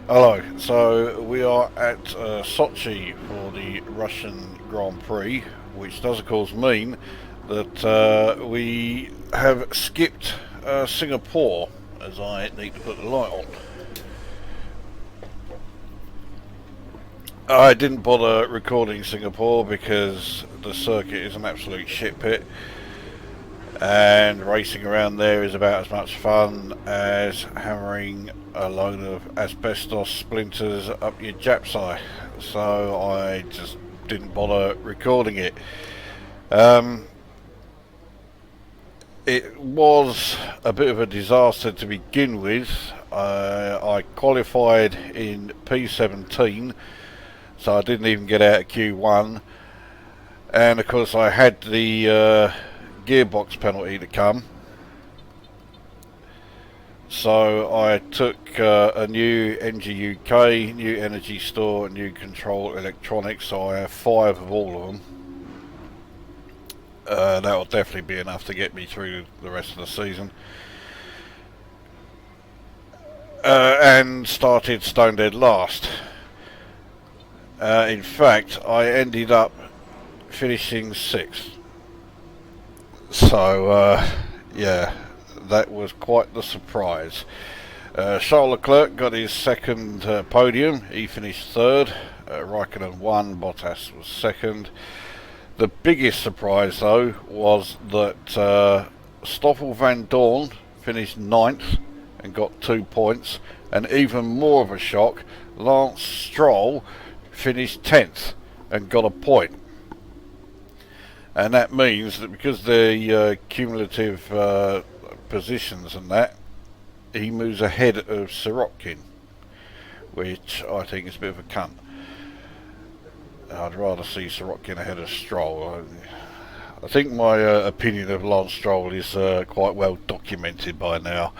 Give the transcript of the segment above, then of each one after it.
Hello, so we are at Sochi for the Russian Grand Prix, which does of course mean that we have skipped Singapore, as I need to put the light on. I didn't bother recording Singapore because the circuit is an absolute shit pit, and racing around there is about as much fun as hammering a load of asbestos splinters up your jap's eye. So I just didn't bother recording it. It was a bit of a disaster to begin with. I qualified in P17, so I didn't even get out of Q1, and of course I had the gearbox penalty to come. So I took a new NG UK, new energy store, new control electronics, so I have 5 of all of them. That will definitely be enough to get me through the rest of the season. And started stone dead last. In fact, I ended up finishing 6th. So, yeah, that was quite the surprise. Charles Leclerc got his second podium. He finished 3rd. Raikkonen won. Bottas was 2nd. The biggest surprise, though, was that Stoffel Van Dorn finished 9th and got 2 points. And even more of a shock, Lance Stroll finished 10th and got a point. And that means that because the cumulative positions and that, he moves ahead of Sirotkin, which I think is a bit of a cunt. I'd rather see Sirotkin ahead of Stroll. I think my opinion of Lance Stroll is quite well documented by now.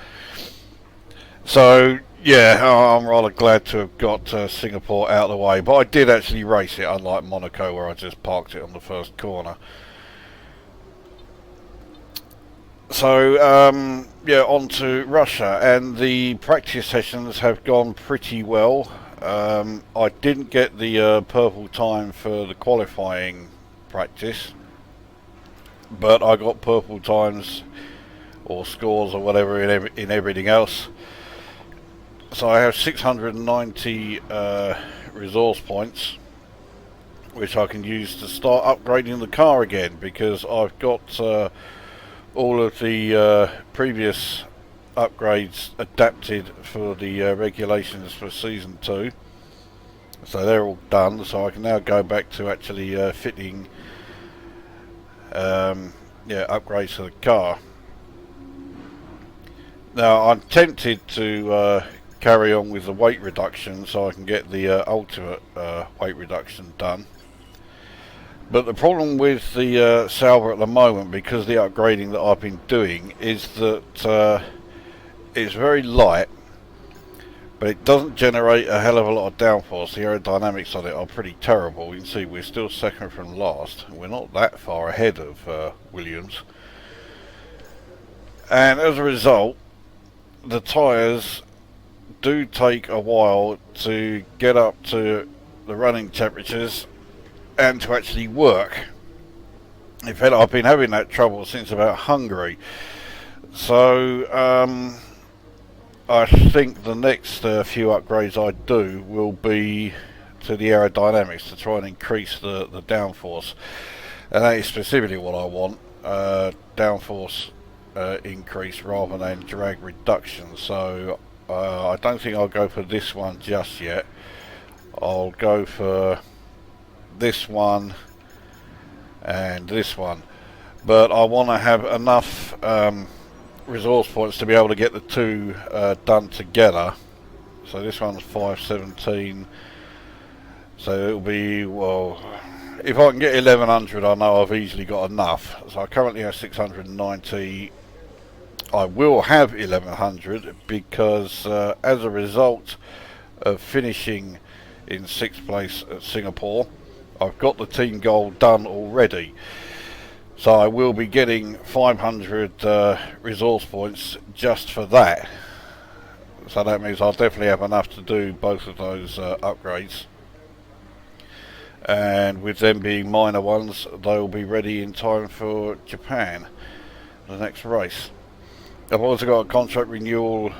So, yeah, I'm rather glad to have got Singapore out of the way. But I did actually race it, unlike Monaco, where I just parked it on the first corner. So, yeah, on to Russia, and the practice sessions have gone pretty well. I didn't get the purple time for the qualifying practice, but I got purple times or scores or whatever in everything else. So I have 690 resource points, which I can use to start upgrading the car again, because I've got all of the previous upgrades adapted for the regulations for season 2, so they're all done. So I can now go back to actually fitting upgrades to the car. Now I'm tempted to carry on with the weight reduction so I can get the ultimate weight reduction done. But the problem with the Sauber at the moment, because of the upgrading that I've been doing, is that it's very light, but it doesn't generate a hell of a lot of downforce. The aerodynamics on it are pretty terrible. You can see we're still 2nd from last. We're not that far ahead of Williams. And as a result, the tyres do take a while to get up to the running temperatures and to actually work. In fact, I've been having that trouble since about Hungary. So I think the next few upgrades I do will be to the aerodynamics to try and increase the downforce, and that is specifically what I want, downforce increase rather than drag reduction. So I don't think I'll go for this one just yet. I'll go for this one and this one, but I want to have enough resource points to be able to get the 2 done together. So this one's 517, so it'll be, well, if I can get 1100, I know I've easily got enough. So I currently have 690. I will have 1100 because as a result of finishing in 6th place at Singapore, I've got the team goal done already. So I will be getting 500 resource points just for that. So that means I'll definitely have enough to do both of those upgrades. And with them being minor ones, they'll be ready in time for Japan, the next race. I've also got a contract renewal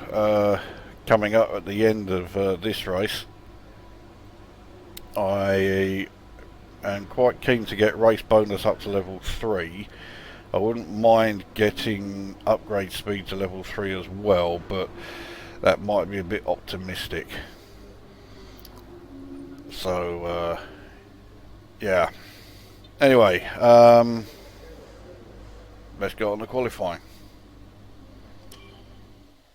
coming up at the end of this race. I am quite keen to get race bonus up to level 3. I wouldn't mind getting upgrade speed to level 3 as well, but that might be a bit optimistic. So yeah. Anyway, let's go on to qualifying.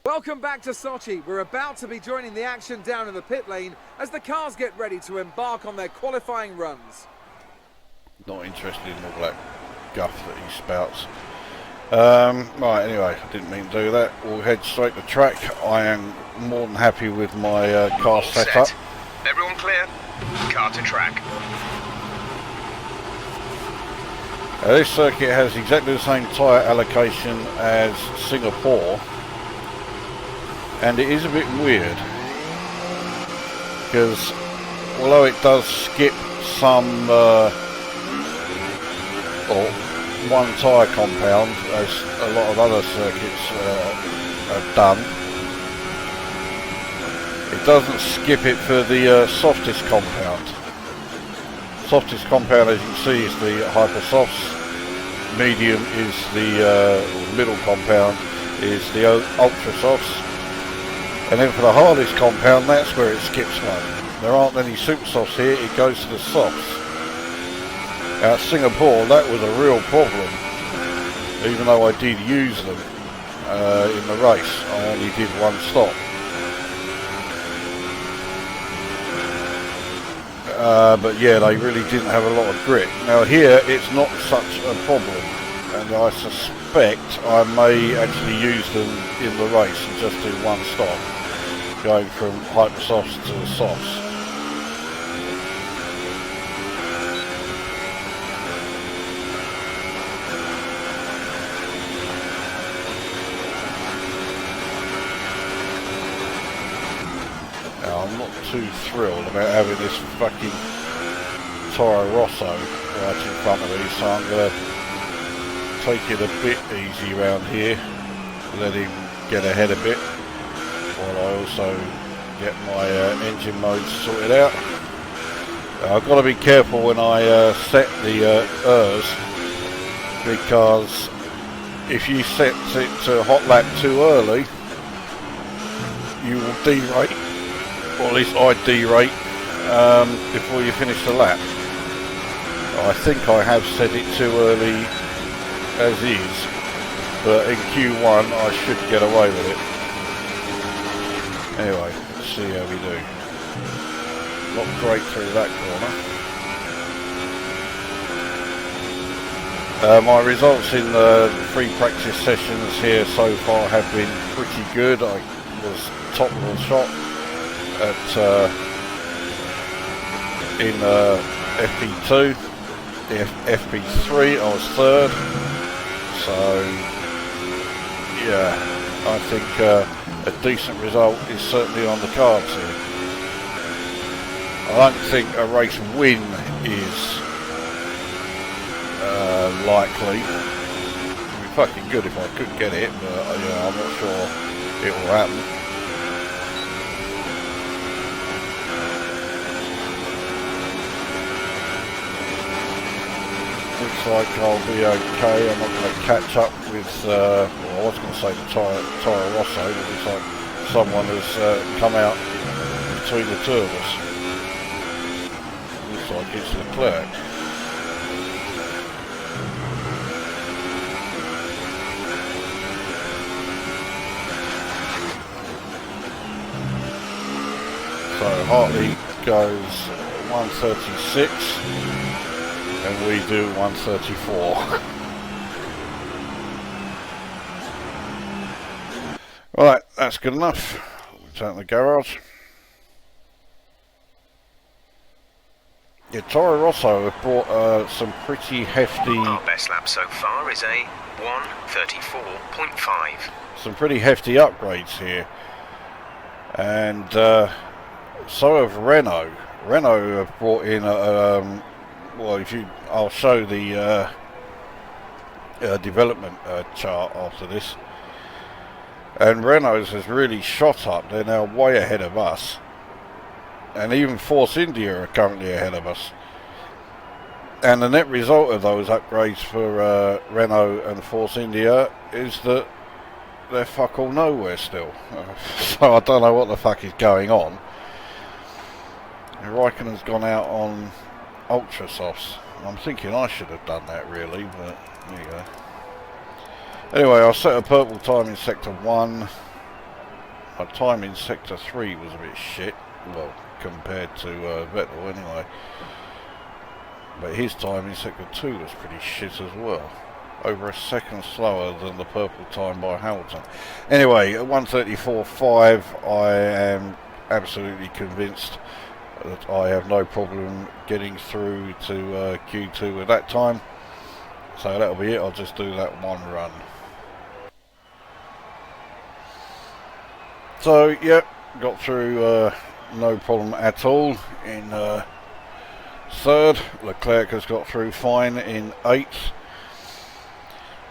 Welcome back to Sochi. We're about to be joining the action down in the pit lane as the cars get ready to embark on their qualifying runs. Not interested in all that guff that he spouts. Right, anyway, I didn't mean to do that. We'll head straight to track. I am more than happy with my car setup. Everyone clear? Car to track. This circuit has exactly the same tyre allocation as Singapore, and it is a bit weird because although it does skip some or one tyre compound as a lot of other circuits have done, it doesn't skip it for the softest compound. Softest compound, as you can see, is the hypersofts. Medium is the middle compound is the ultra softs, and then for the hardest compound, that's where it skips one. There aren't any super softs here; it goes to the softs. At Singapore, that was a real problem. Even though I did use them in the race, I only did one stop. But yeah, they really didn't have a lot of grip. Now here, it's not such a problem, and I suspect I may actually use them in the race and just do one stop, going from hypersofts to the softs. I'm not too thrilled about having this fucking Toro Rosso right in front of me, so I'm going to take it a bit easy around here, let him get ahead a bit, while I also get my engine modes sorted out. I've got to be careful when I set the ERS, because if you set it to hot lap too early, you will derate. Or at least I derate before you finish the lap. I think I have set it too early as is, but in Q1 I should get away with it. Anyway, let's see how we do. Not great through that corner. My results in the free practice sessions here so far have been pretty good. I was top of the shot at in FP2, the FP3 I was third, so yeah, I think a decent result is certainly on the cards here. I don't think a race win is likely. It would be fucking good if I could get it, but you know, I'm not sure it will happen. Looks like I'll be okay. I'm not going to catch up with, well, I was going to say the Toro Rosso, but it looks like someone has come out between the two of us. Looks like it's Leclerc. So Hartley goes 136. And we do 134. Right, that's good enough. Return to the garage. Yeah, Toro Rosso have brought some pretty hefty... Our best lap so far is a 1:34.5. Some pretty hefty upgrades here. And so have Renault. Renault have brought in well, I'll show the development chart after this. And Renault's has really shot up. They're now way ahead of us. And even Force India are currently ahead of us. And the net result of those upgrades for Renault and Force India is that they're fuck all nowhere still. So I don't know what the fuck is going on. Raikkonen's gone out on Ultra Softs. I'm thinking I should have done that really, but there you go. Anyway, I set a purple time in Sector 1. My time in Sector 3 was a bit shit. Well, compared to Vettel anyway. But his time in Sector 2 was pretty shit as well. Over a second slower than the purple time by Hamilton. Anyway, at 1:34.5, I am absolutely convinced that I have no problem getting through to Q2 with that time. So that'll be it. I'll just do that one run. So, yep, got through no problem at all in third. Leclerc has got through fine in 8th.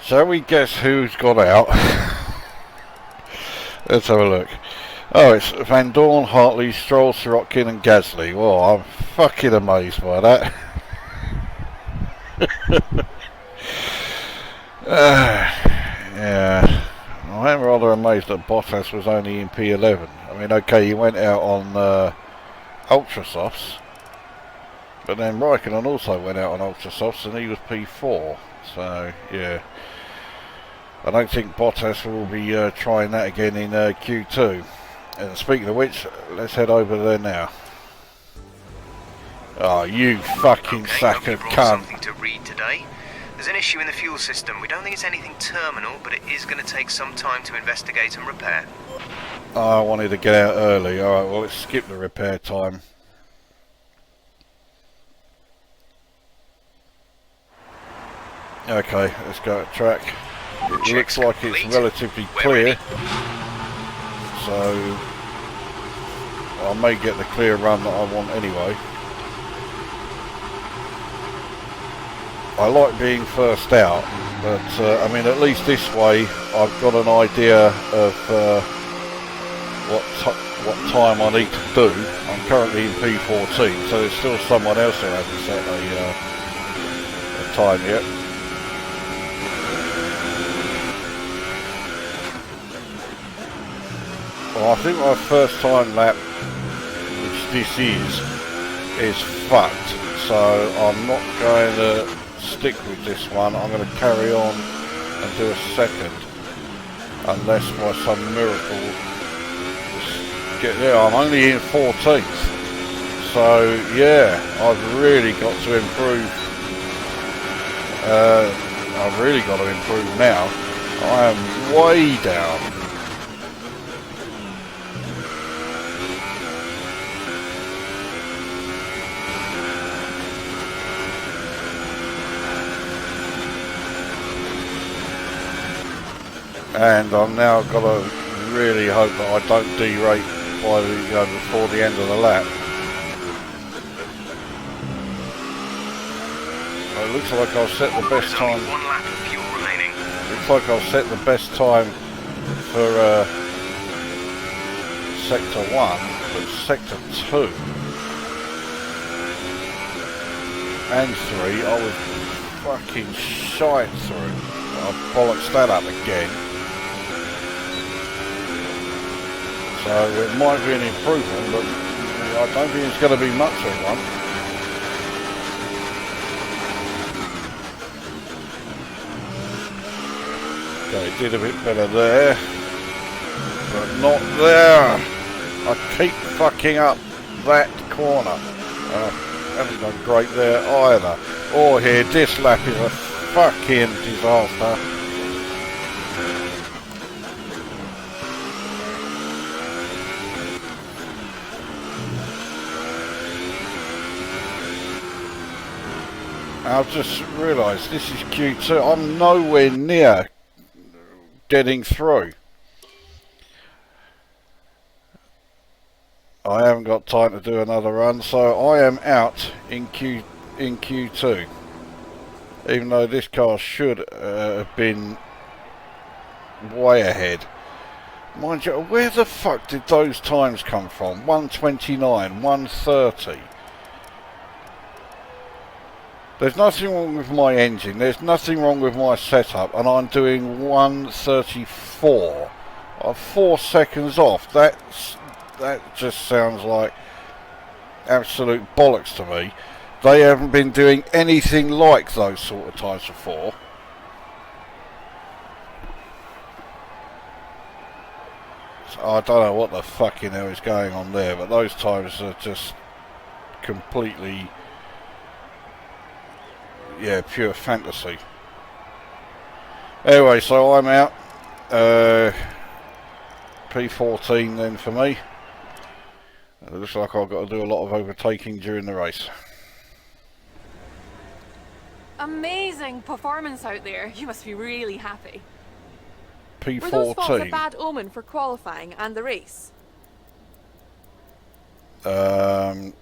Shall we guess who's got out? Let's have a look. Oh, it's Van Dorn, Hartley, Stroll, Sirotkin and Gasly. Well, I'm fucking amazed by that. Yeah, I am rather amazed that Bottas was only in P11. I mean, okay, he went out on Ultra Softs, but then Raikkonen also went out on Ultra Softs and he was P4. So, yeah. I don't think Bottas will be trying that again in Q2. And speaking of which, let's head over there now. Oh, you fucking sack of cunt. Something to read today. There's an issue in the fuel system. We don't think it's anything terminal, but it is going to take some time to investigate and repair. I wanted to get out early. Alright, well, let's skip the repair time. Okay, let's go at track. It looks like it's relatively clear, so I may get the clear run that I want anyway. I like being first out, but I mean, at least this way I've got an idea of what time I need to do. I'm currently in P14, so there's still someone else who hasn't set a time yet. Well, I think my first time lap, which this is fucked, so I'm not going to stick with this one. I'm going to carry on and do a second, unless by some miracle get there. I'm only in 14th, so yeah, I've really got to improve. I've really got to improve now. I am way down. And I've now got to really hope that I don't derate by the, before the end of the lap. So it looks like I've set the best time. One lap of fuel remaining. Looks like I've set the best time for Sector 1, but Sector 2 and 3 I was fucking shite through. I bollocksed that up again. So it might be an improvement, but I don't think it's going to be much of one. Okay, did a bit better there, but not there. I keep fucking up that corner. Haven't done great there either. Or here, this lap is a fucking disaster. I've just realised this is Q2. I'm nowhere near getting through. I haven't got time to do another run, so I am out in Q2. Even though this car should have been way ahead. Mind you, where the fuck did those times come from? 1:29, 1:30. There's nothing wrong with my engine, there's nothing wrong with my setup, and I'm doing 1:34. I'm 4 seconds off. That just sounds like absolute bollocks to me. They haven't been doing anything like those sort of times before. So I don't know what the fucking hell is going on there, but those times are just completely, yeah, pure fantasy. Anyway, so I'm out. P14 then for me. It looks like I've got to do a lot of overtaking during the race. Amazing performance out there. You must be really happy. P14. Were those faults a bad omen for qualifying and the race? I'm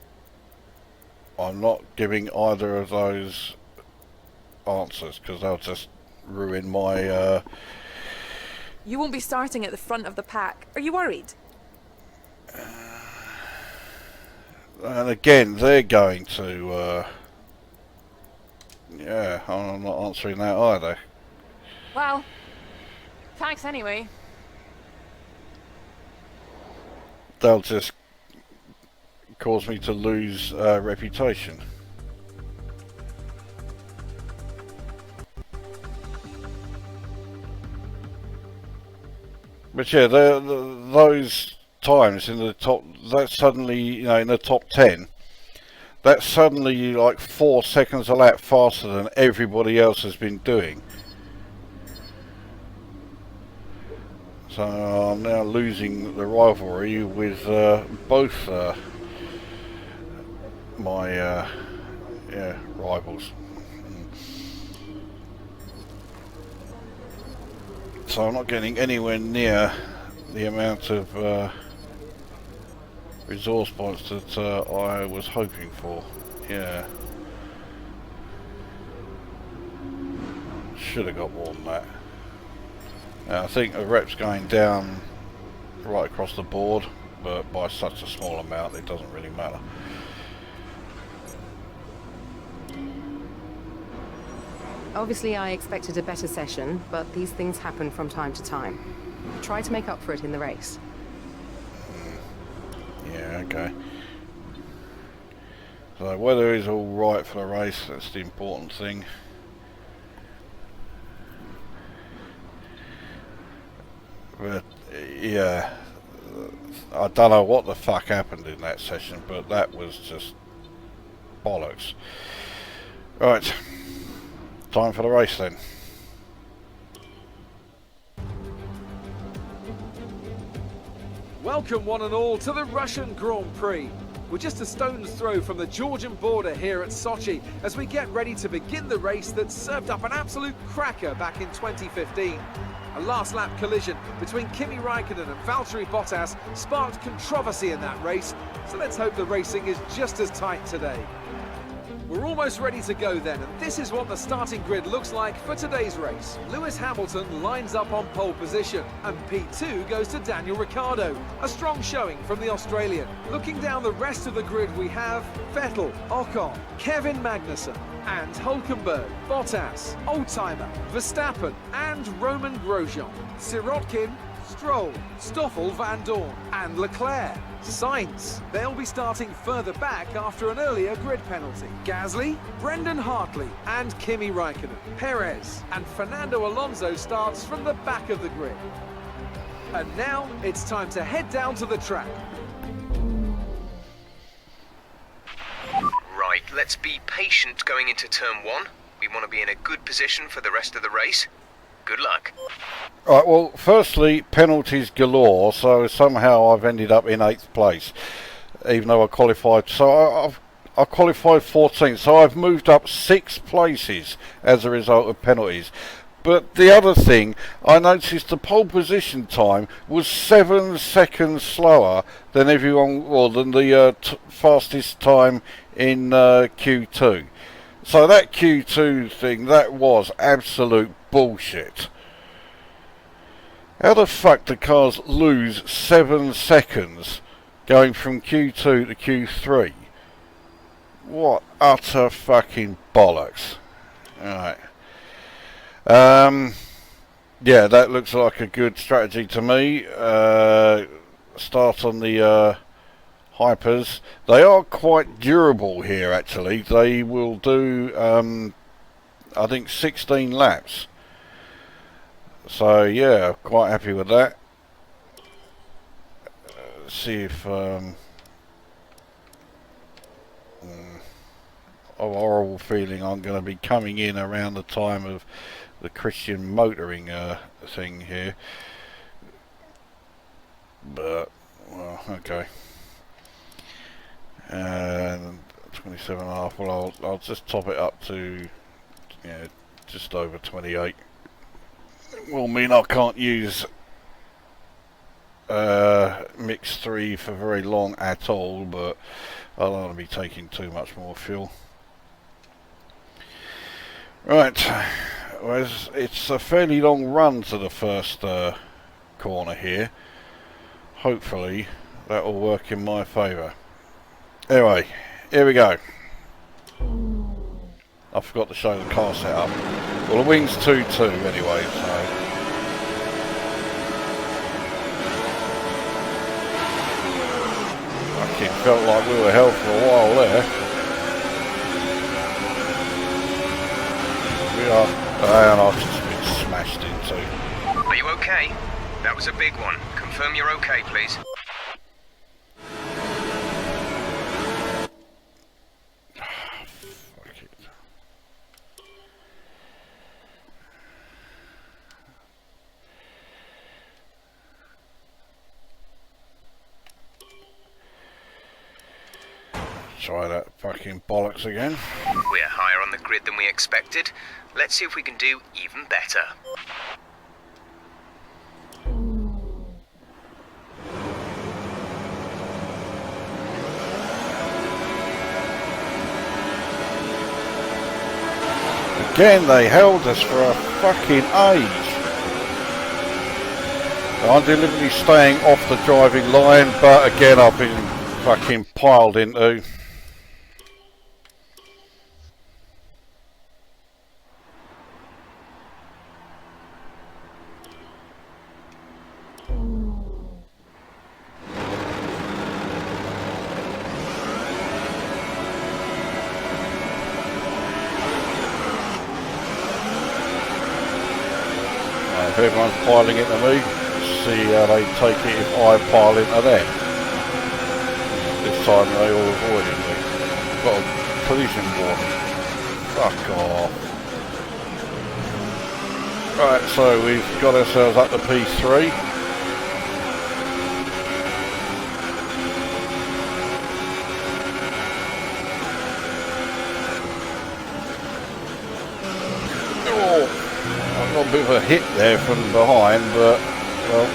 not giving either of those answers because they'll just ruin my... You won't be starting at the front of the pack. Are you worried? And again, they're going to... yeah, I'm not answering that either. Well, thanks anyway. They'll just cause me to lose reputation. But yeah, those times in the top, that's suddenly, you know, in the top 10, that's suddenly like 4 seconds a lap faster than everybody else has been doing. So I'm now losing the rivalry with both my yeah, rivals. So I'm not getting anywhere near the amount of resource points that I was hoping for. Yeah. Should have got more than that. I think the rep's going down right across the board, but by such a small amount it doesn't really matter. Obviously I expected a better session, but these things happen from time to time. Try to make up for it in the race. Yeah, okay. So weather is all right for the race, that's the important thing. But yeah, I don't know what the fuck happened in that session, but that was just bollocks. Right, time for the race then. Welcome one and all to the Russian Grand Prix. We're just a stone's throw from the Georgian border here at Sochi as we get ready to begin the race that served up an absolute cracker back in 2015. A last lap collision between Kimi Raikkonen and Valtteri Bottas sparked controversy in that race, so let's hope the racing is just as tight today. We're almost ready to go then, and this is what the starting grid looks like for today's race. Lewis Hamilton lines up on pole position, and P2 goes to Daniel Ricciardo. A strong showing from the Australian. Looking down the rest of the grid we have Vettel, Ocon, Kevin Magnussen, and Hulkenberg, Bottas, Oldtimer, Verstappen, and Roman Grosjean. Sirotkin, Stroll, Stoffel Van Dorn, and Leclerc. Sainz, they'll be starting further back after an earlier grid penalty. Gasly, Brendan Hartley, and Kimi Raikkonen. Perez and Fernando Alonso starts from the back of the grid. And now it's time to head down to the track. Right, let's be patient going into turn 1. We want to be in a good position for the rest of the race. Good luck. Right, well, firstly, penalties galore, so somehow I've ended up in 8th place, even though I qualified. So I qualified 14th, so I've moved up 6 places as a result of penalties. But the other thing, I noticed the pole position time was 7 seconds slower than everyone, or than the fastest time in Q2. So that Q2 thing, that was absolute bullshit. How the fuck do cars lose 7 seconds going from Q2 to Q3? What utter fucking bollocks. Alright. Yeah, that looks like a good strategy to me. Start on the hypers. They are quite durable here, actually. They will do, I think, 16 laps. So, yeah, quite happy with that. See if... I've a horrible feeling I'm going to be coming in around the time of the Christian motoring thing here. But, well, okay. And 27.5, well, I'll just top it up to, yeah, just over 28. It will mean I can't use mix 3 for very long at all, but I don't want to be taking too much more fuel. Right, well, it's a fairly long run to the first corner here. Hopefully that will work in my favour. Anyway, here we go. I forgot to show the car setup. Well, the wing's 2.2 anyway, so... Fucking felt like we were hell for a while there. We are... and I've just been smashed into. Are you okay? That was a big one. Confirm you're okay, please. Fuck it. Try that fucking bollocks again. We're higher on the grid than we expected. Let's see if we can do even better. Again, they held us for a fucking age. I'm deliberately staying off the driving line, but again, I've been fucking piled into. If everyone's piling into me, see how they take it if I pile into them. This time they all avoided me. Got a collision warning. Fuck off. Right, so we've got ourselves up to P3. A bit of a hit there from behind, but well,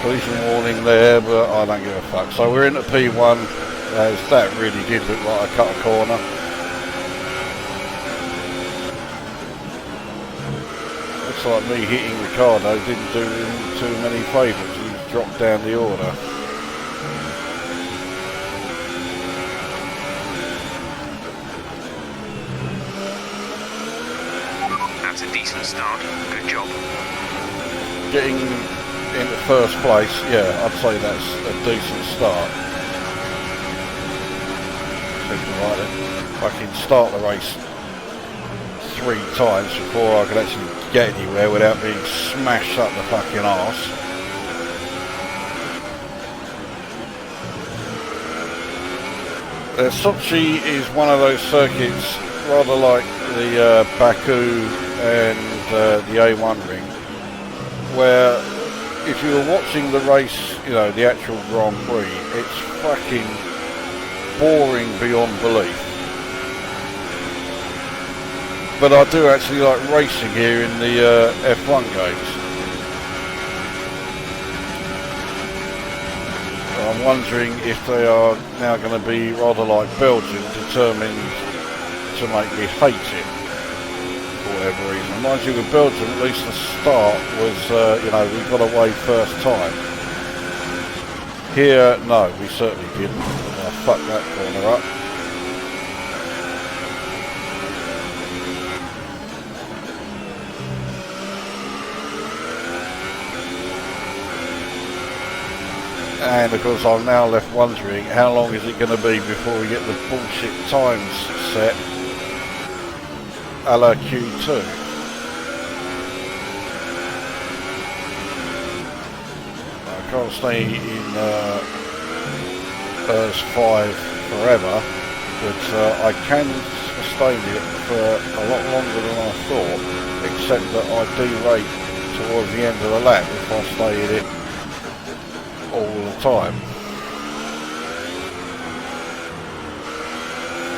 collision warning there, but I don't give a fuck. So we're into P1, as that really did look like I cut a corner. Looks like me hitting Ricardo didn't do him too many favours, he dropped down the order. That's a decent start. Good job. Getting into first place, yeah, I'd say that's a decent start. Right then. I can start the race 3 times before I could actually get anywhere without being smashed up the fucking arse. Sochi is one of those circuits, rather like the Baku and the A1 ring, where if you were watching the race, you know, the actual Grand Prix, it's fucking boring beyond belief. But I do actually like racing here in the F1 games. I'm wondering if they are now going to be rather like Belgium, determined to make me hate it for whatever reason. Mind you, with Belgium, at least the start was, you know, we got away first time. Here, no, we certainly didn't. I fucked that corner up. And of course I'm now left wondering how long is it going to be before we get the bullshit times set a la Q2. I can't stay in ERS 5 forever, but I can sustain it for a lot longer than I thought, except that I derate towards the end of the lap if I stay in it all the time.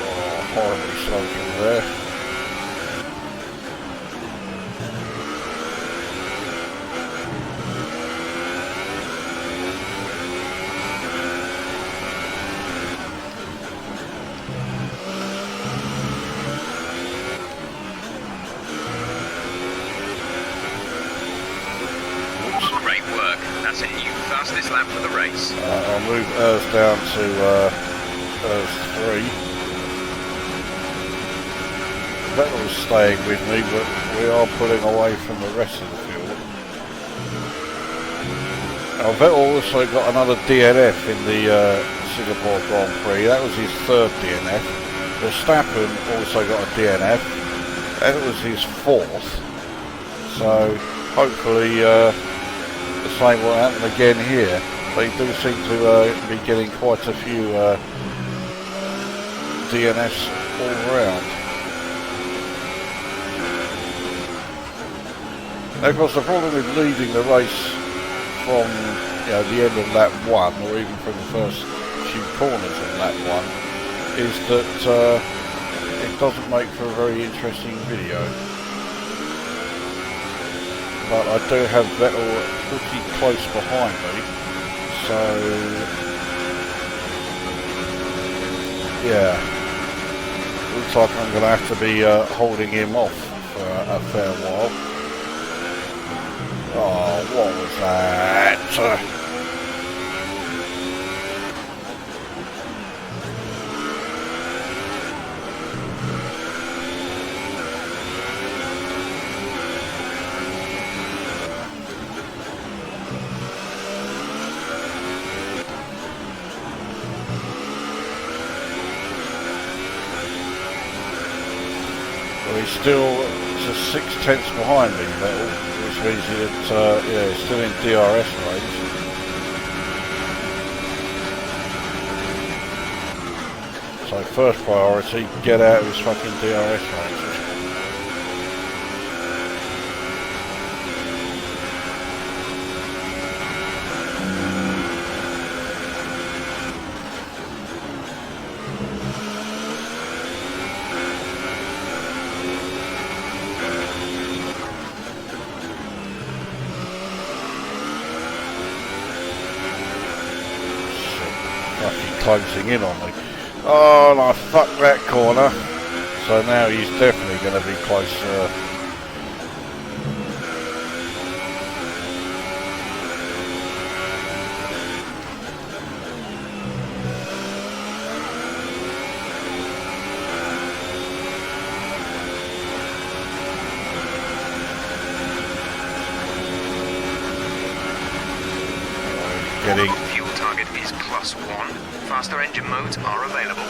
Oh, horribly slow from there. Great work. That's a new fastest lap for the race. I'll move ERS down to ERS 3. Vettel's staying with me, but we are pulling away from the rest of the field. Now Vettel also got another DNF in the Singapore Grand Prix. That was his third DNF. Verstappen also got a DNF. That was his fourth. So hopefully the same will happen again here. They do seem to be getting quite a few DNFs all round. Now, of course, the problem with leading the race from the end of lap 1, or even from the first few corners of lap 1, is that it doesn't make for a very interesting video. But I do have Vettel pretty close behind me, so yeah, looks like I'm going to have to be holding him off for a fair while. Oh, what was that? He's still just 6/10 behind me, Vettel, which means that he's still in DRS range. So first priority, get out of his fucking DRS range. Closing in on me. Oh, and I fucked that corner. So now he's definitely going to be close. Getting Fuel target is +1. Faster engine modes are available.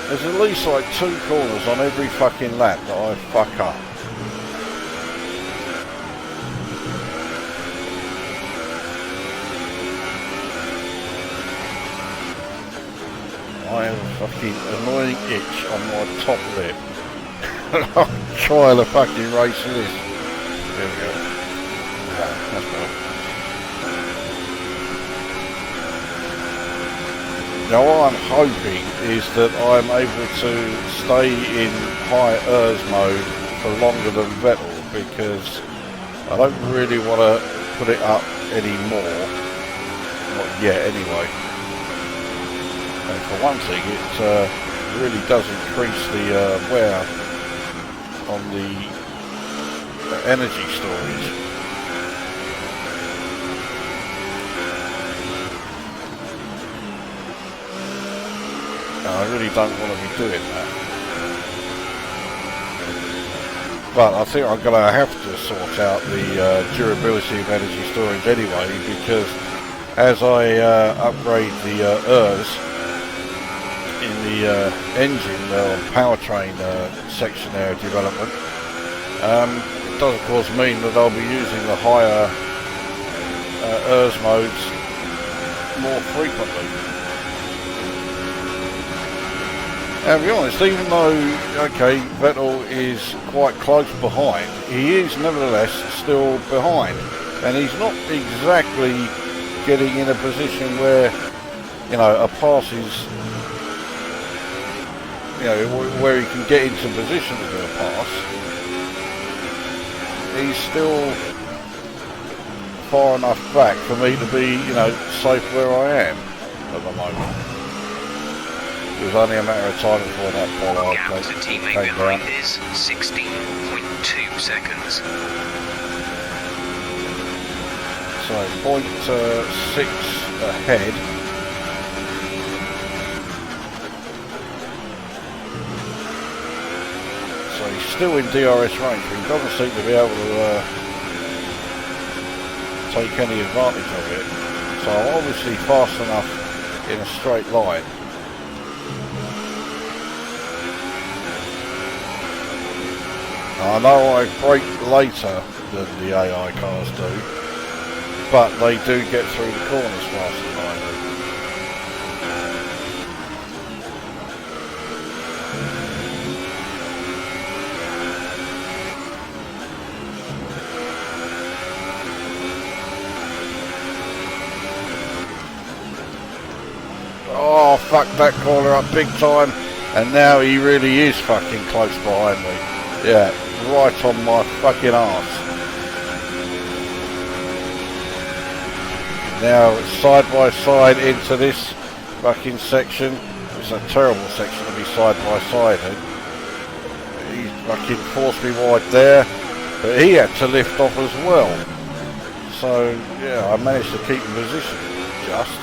There's at least like 2 corners on every fucking lap that I fuck up. I have a fucking annoying itch on my top lip. I'm trying to fucking race this. There we go. That's better. Now what I'm hoping is that I'm able to stay in high ERS mode for longer than Vettel, because I don't really want to put it up anymore. Not yet anyway. And for one thing, it really does increase the wear on the energy storage. I really don't want to be doing that. But I think I'm going to have to sort out the durability of energy storage anyway, because as I upgrade the ERS in the engine or powertrain section there of development, it does of course mean that I'll be using the higher ERS modes more frequently. Now, to be honest, even though, okay, Vettel is quite close behind, he is nevertheless still behind. And he's not exactly getting in a position where, you know, a pass is, you know, where he can get into position to do a pass. He's still far enough back for me to be, you know, safe where I am at the moment. It was only a matter of time before that bollard gap to teammate behind is 16.2 seconds. So 0.6 ahead. So he's still in DRS range, but he doesn't seem to be able to take any advantage of it. So I'm obviously fast enough in a straight line. I know I brake later than the AI cars do, but they do get through the corners faster than I do. Oh, fuck that corner up big time, and now he really is fucking close behind me. Yeah. Right on my fucking arse. Now side by side into this fucking section. It's a terrible section to be side by side in. He fucking forced me wide there, but he had to lift off as well. So yeah, I managed to keep in position just.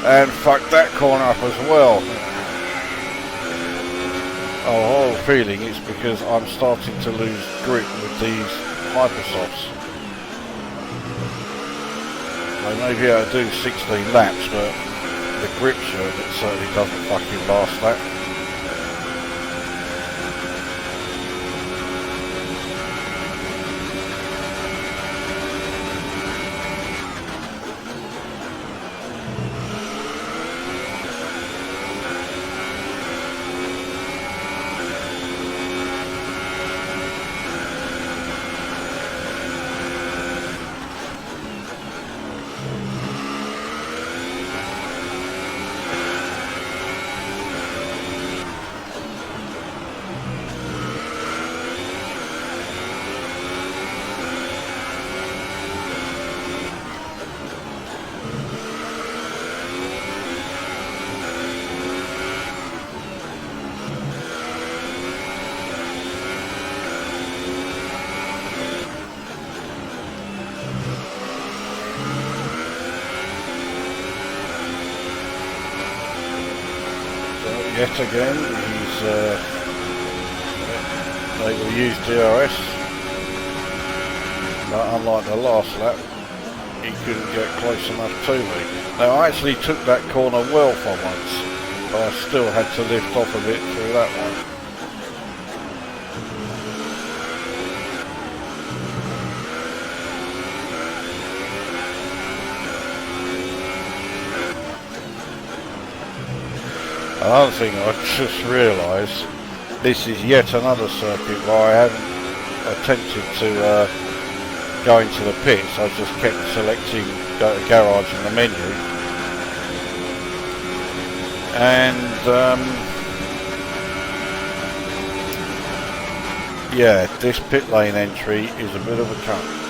And fuck that corner up as well. Oh, whole feeling it's because I'm starting to lose grip with these hypersofts. I may be able to do 16 laps, but the grip shirt, it certainly doesn't fucking last that. Yet again, he's able to use DRS, but unlike the last lap, he couldn't get close enough to me. Now I actually took that corner well for once, but I still had to lift off a bit through that one. Another thing I just realised, this is yet another circuit where I haven't attempted to go into the pits. I just kept selecting go to garage in the menu. And yeah, this pit lane entry is a bit of a cunt.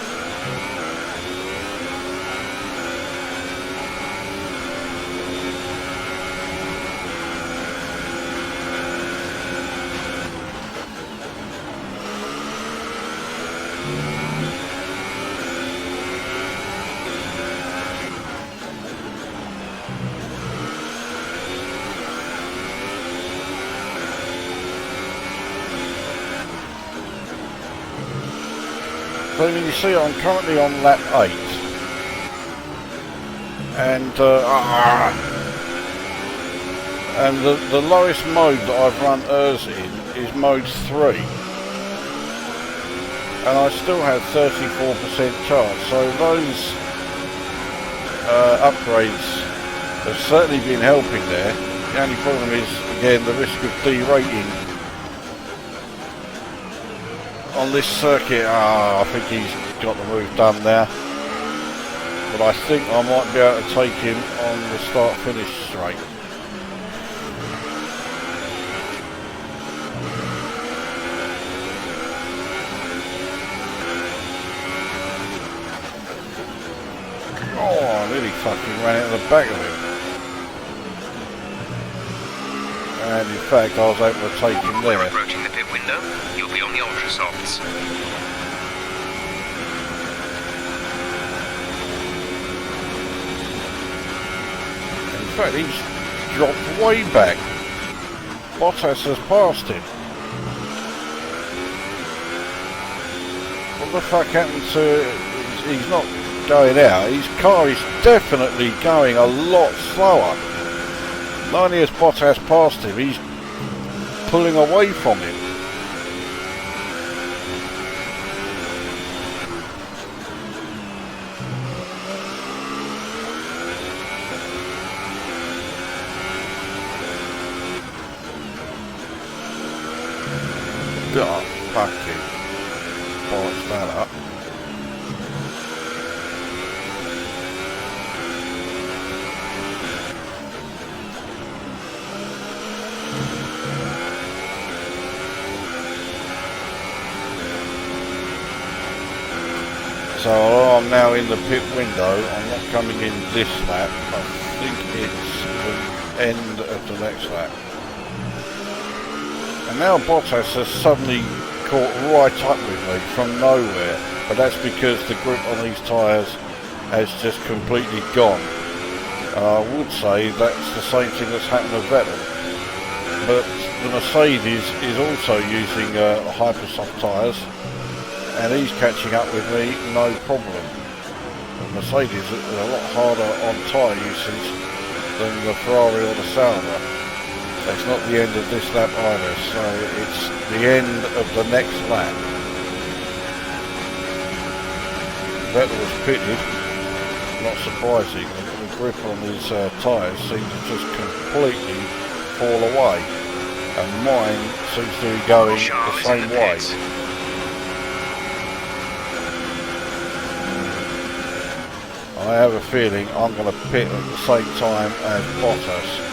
So you see, I'm currently on lap 8, and the lowest mode that I've run ERS in is mode 3, and I still have 34% charge. So those upgrades have certainly been helping there. The only problem is, again, the risk of derating on this circuit. I think he's got the move done now, but I think I might be able to take him on the start-finish straight. Oh, I nearly fucking ran out of the back of him. And in fact, I was able to take him there. We're approaching the pit window. You'll be on the ultra softs. In fact, he's dropped way back. Bottas has passed him. What the fuck happened to... He's not going out. His car is definitely going a lot slower. Not only has Bottas passed him, he's pulling away from him. Oh, fucking bollocks that up. So I'm now in the pit window. I'm not coming in this lap. I think it's the end of the next lap. And now Bottas has suddenly caught right up with me from nowhere. But that's because the grip on these tyres has just completely gone. I would say that's the same thing that's happened to Vettel. But the Mercedes is also using hyper soft tyres. And he's catching up with me, no problem. The Mercedes is a lot harder on tyre usage than the Ferrari or the Sauber. It's not the end of this lap either, so it's the end of the next lap. Vettel was pitted, not surprising. The grip on his tyres seems to just completely fall away, and mine seems to be going the same way. I have a feeling I'm going to pit at the same time as Bottas.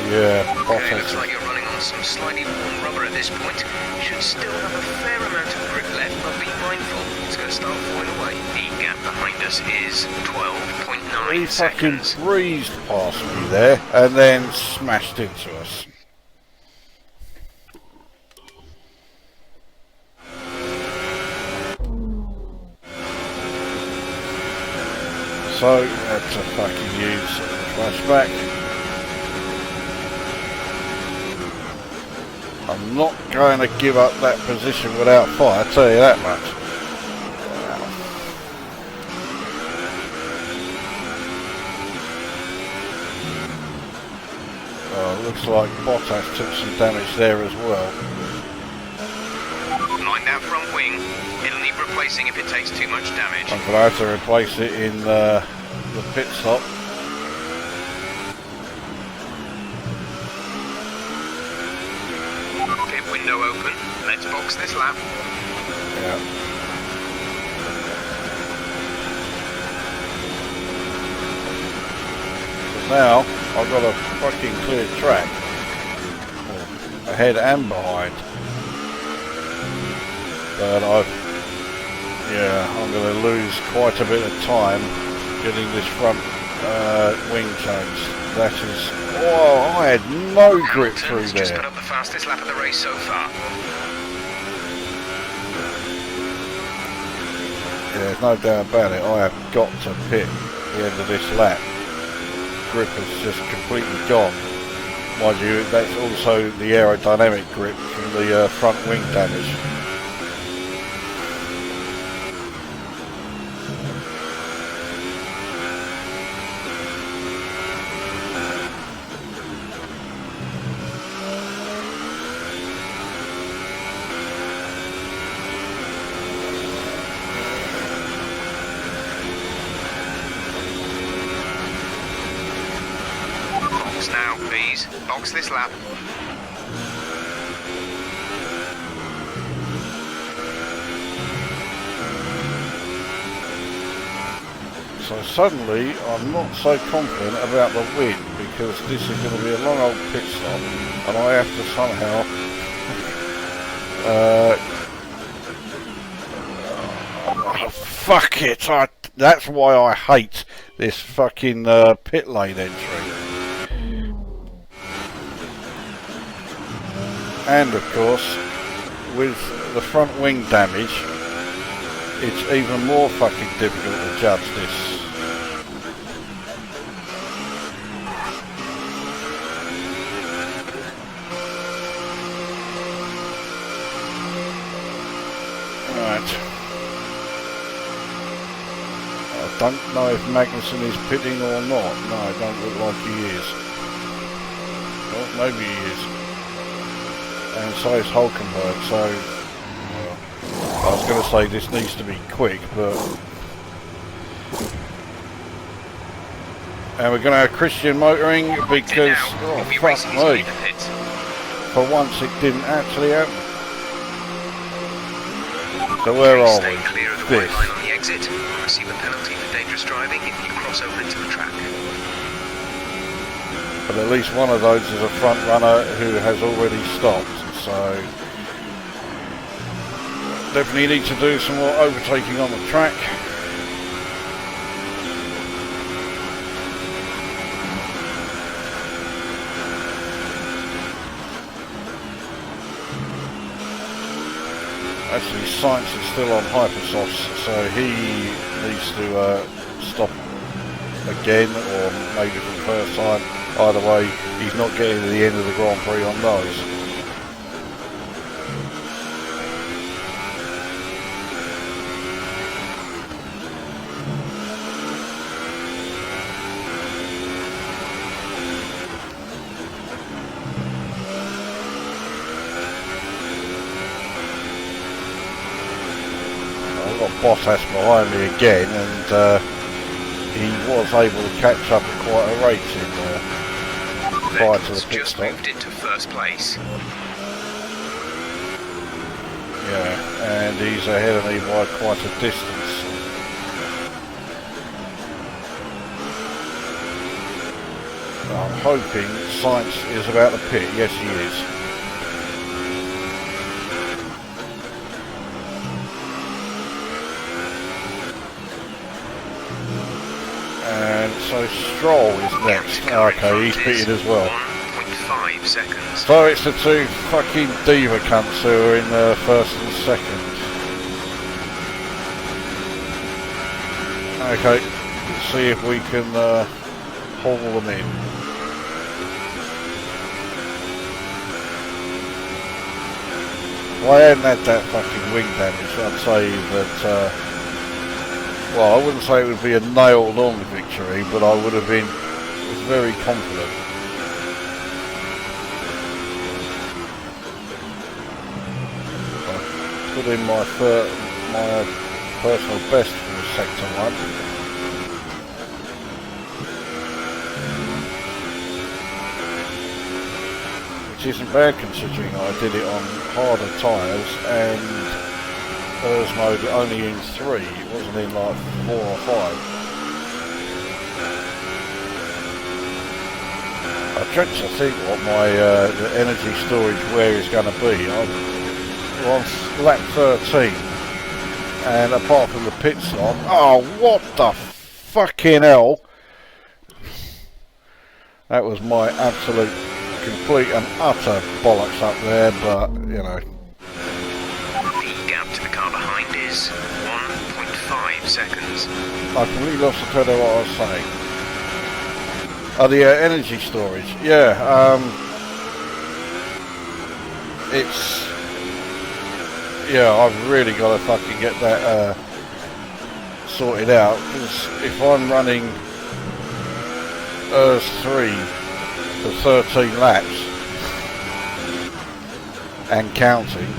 Yeah, okay, looks like you're running on some slightly worn rubber at this point. You should still have a fair amount of grip left, but be mindful, it's going to start falling away. The gap behind us is 12.9 he seconds. fucking breezed past me there and then smashed into us. So, that's a fucking use flashback. I'm not going to give up that position without fire, I tell you that much. Oh, looks like Bottas took some damage there as well. Mind that front wing. It'll need replacing if it takes too much damage. I'm going to have to replace it in the pit stop. Pit window open. Let's box this lap. Yeah. So now I've got a fucking clear track, ahead and behind. But I'm going to lose quite a bit of time getting this front wing changed. That is, I had no grip through Hamilton's just there. put up the fastest lap of the race so far. Yeah, there's no doubt about it. I have got to pit at the end of this lap. Grip has just completely gone. Mind you, that's also the aerodynamic grip from the front wing damage. Now, please, box this lap. So suddenly I'm not so confident about the win because this is going to be a long old pit stop and I have to somehow fuck it, that's why I hate this fucking pit lane entry. And of course, with the front wing damage, it's even more fucking difficult to judge this. Right. I don't know if Magnussen is pitting or not. No, it don't look like he is. Well, maybe he is. And so is Hulkenberg, so I was going to say this needs to be quick, but and we're going to have Christian motoring because fuck me, for once it didn't actually happen. So where are Stay we? clear of the white line on the exit. Receive a penalty for dangerous driving if you cross over into the track. But at least one of those is a front runner who has already stopped. So definitely need to do some more overtaking on the track. Actually, Sainz is still on hypersofts, so he needs to stop again, or maybe for the first time. Either way, he's not getting to the end of the Grand Prix on those. Bottas behind me again, and he was able to catch up at quite a rate in prior to the pit just stop. moved into first place. Yeah, and he's ahead of me by quite a distance. I'm hoping Sainz is about to pit. Yes, he is. And so Stroll is next. Okay, he's pitted as well. 1.5 seconds. So it's the two fucking diva cunts who are in first and second. Okay, let's see if we can haul them in. Well, I hadn't had that fucking wing damage, I'd say that well, I wouldn't say it would be a nailed-on victory, but I would have been very confident. within my personal best for Sector 1. Which isn't bad considering I did it on harder tyres and ERS mode only in 3, it wasn't in like 4 or 5. I tried to think what my the energy storage wear is going to be. I'm on lap 13 and apart from the pit stop, oh what the fucking hell, that was my absolute complete and utter bollocks up there, but you know. The gap to the car behind is 1.5 seconds. I completely lost the thread of what I was saying. Oh, the energy storage. Yeah, it's... Yeah, I've really got to fucking get that sorted out, because if I'm running ERS 3 for 13 laps and counting,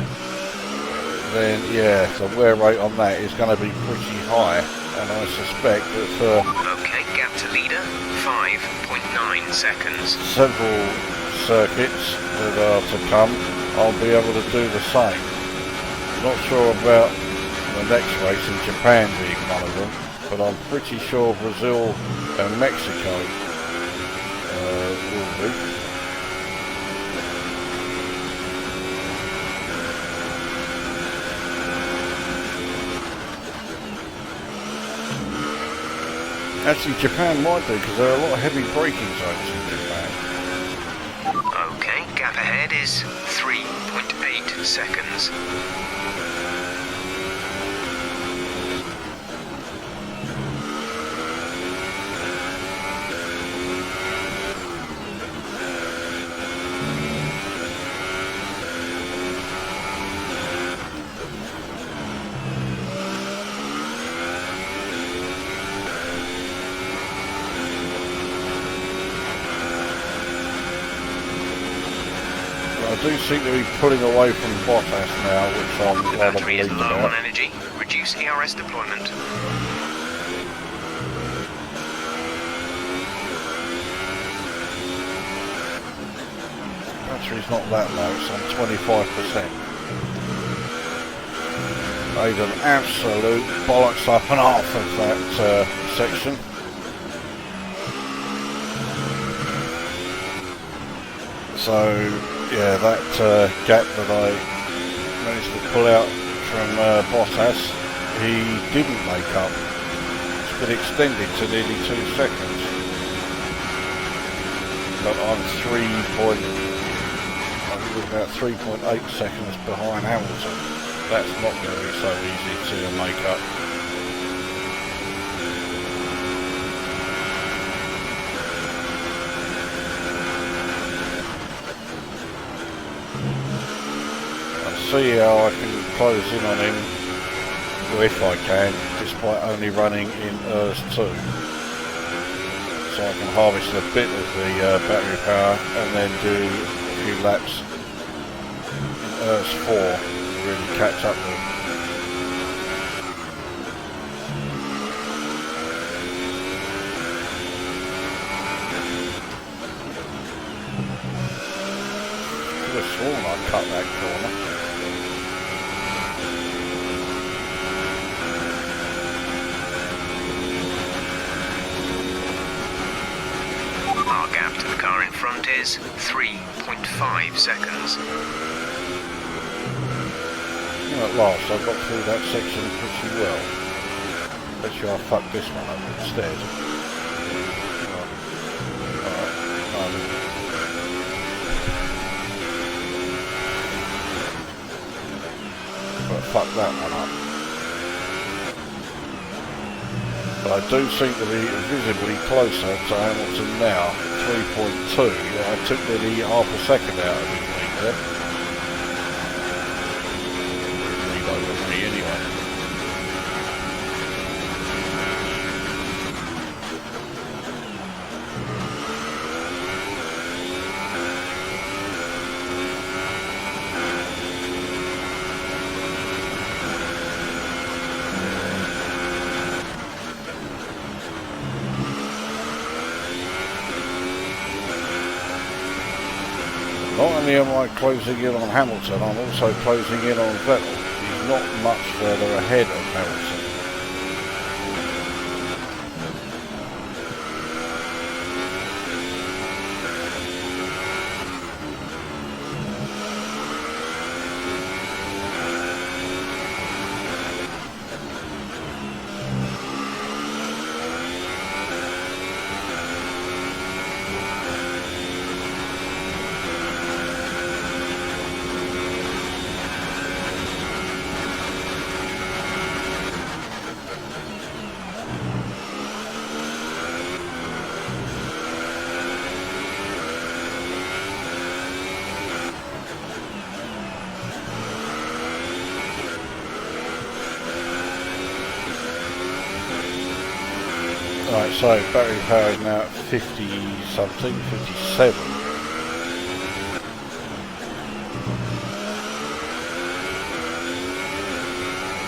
then yeah, the wear rate on that is going to be pretty high, and I suspect that for Okay, gap to leader, 5.9 seconds. several circuits that are to come, I'll be able to do the same. Not sure about the next race in Japan being one of them, but I'm pretty sure Brazil and Mexico will be. Actually, Japan might do, because there are a lot of heavy braking zones in Japan. Okay, gap ahead is 3.8 seconds. I do seem to be pulling away from Bottas now, which I'm The rather battery is pleased low about. on energy. Reduce ERS deployment. Battery's not that low, it's on 25%. Made an absolute bollocks up and half of that section. So yeah, that gap that I managed to pull out from Bottas, he didn't make up. It's been extended to nearly 2 seconds. But I'm I think we're about 3.8 seconds behind Hamilton. That's not going to be so easy to make up. See how I can close in on him, if I can, despite only running in ERS 2. So I can harvest a bit of the battery power and then do a few laps in ERS 4 to really catch up with him. Could have sworn I cut that corner. Our gap to the car in front is 3.5 seconds. You know, at last I got through that section pretty well. Bet you I fucked this one up instead. Alright. But fuck that one up. But I do seem to be visibly closer to Hamilton now, 3.2. I took nearly half a second out of his lead there. Lead over me anyway. Not only am I closing in on Hamilton, I'm also closing in on Vettel. He's not much further ahead of Hamilton. Right, so battery power is now at 50 something, 57.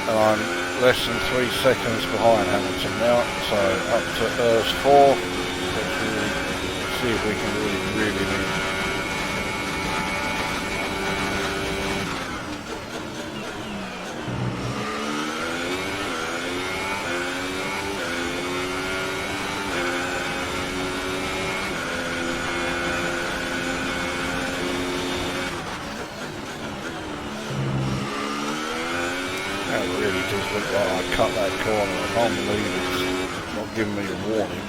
And I'm less than 3 seconds behind Hamilton now, so up to Earth 4. Let's really see if we can really lead. That really does look like I cut that corner. I can't believe it's not giving me a warning.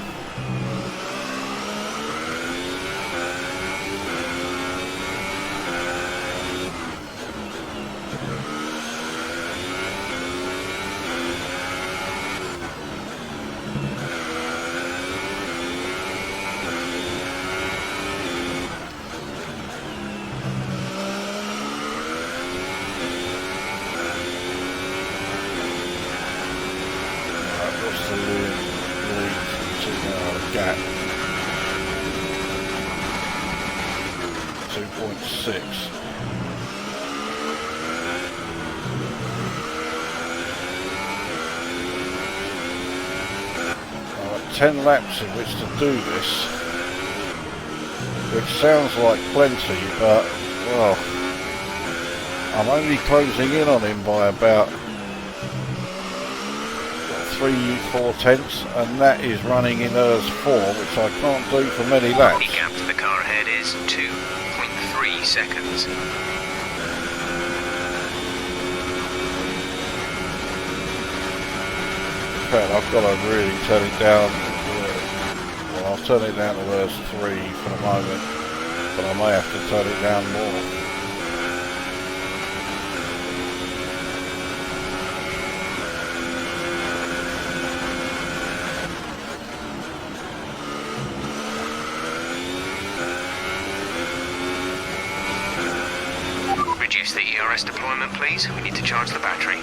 Gap 2.6. 10 laps in which to do this, which sounds like plenty, but well, I'm only closing in on him by about 3/4 tenths, and that is running in Earth 4, which I can't do for many laps. The gap to the car ahead is 2.3 seconds. In fact, I've got to really turn it down. Well, I'll turn it down to Earth 3 for the moment, but I may have to turn it down more. Reduce the ERS deployment, please. We need to charge the battery.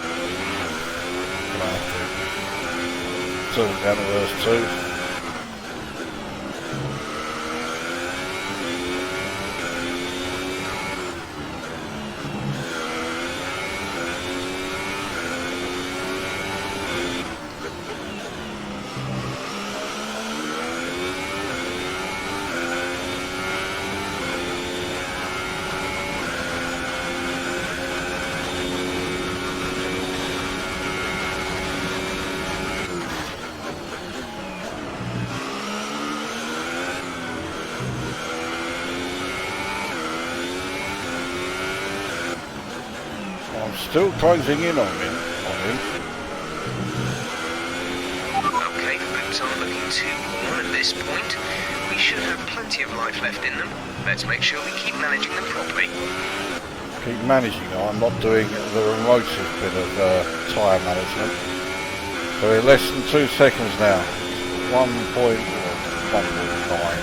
Turn it down to Earth 2. I'm still closing in on him. Okay, the boots aren't looking too warm at this point. We should have plenty of life left in them. Let's make sure we keep managing them properly. Keep managing them. I'm not doing the remotest bit of tyre management. So we're less than 2 seconds now. 1.9.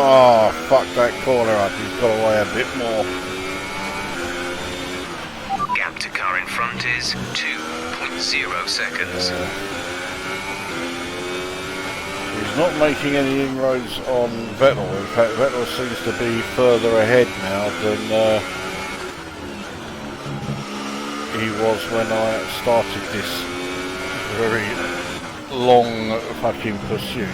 Oh, fuck that corner up. He's got away a bit more. Gap to car in front is 2.6 2.0 seconds. He's not making any inroads on Vettel. In fact, Vettel seems to be further ahead now than he was when I started this very long fucking pursuit.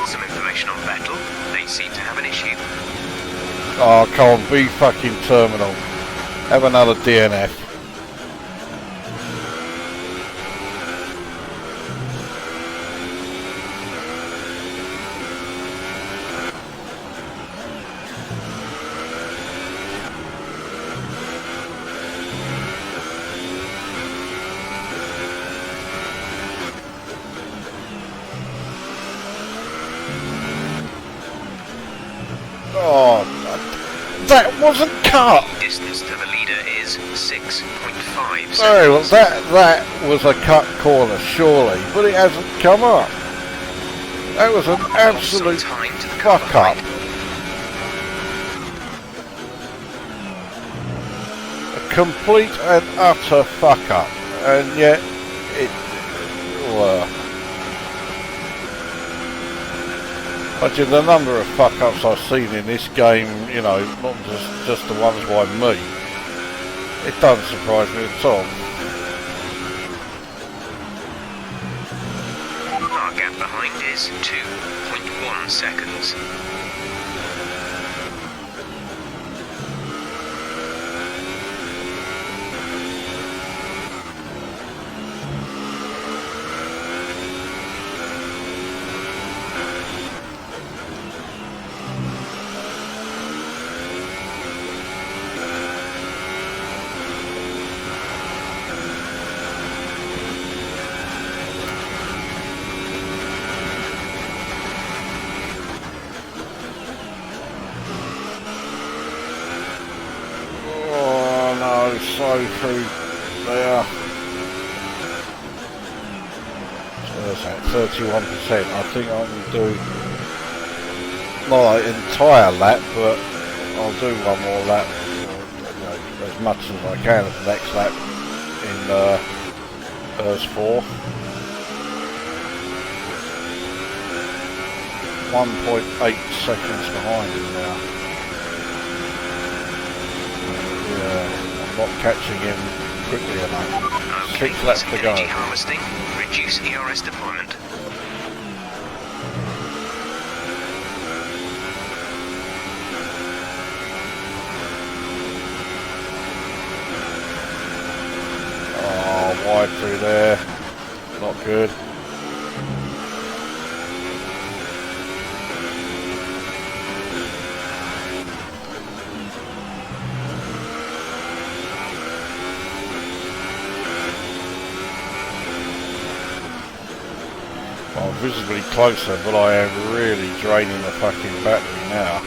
Some information on Vettel. They seem to have an issue. Oh, come on, be fucking terminal. Have another DNF. Oh, that wasn't cut. Distance to the leader is 6.5 seconds. Oh, well, that was a cut corner, surely, but it hasn't come up. That was an absolute fuck up. A complete and utter fuck up, and yet it. Imagine the number of fuck-ups I've seen in this game, you know, not just the ones by me. It doesn't surprise me at all. Our gap behind is 2.1 seconds. So through there. So that's at 31%. I think I can do not an entire lap, but I'll do one more lap, as much as I can at the next lap in Earth 4. 1.8 seconds behind him now. Not catching him quickly enough. Okay, 6 laps to go. energy harvesting, reduce ERS deployment. Oh, wide through there. Not good. I'm visibly closer, but I am really draining the fucking battery now.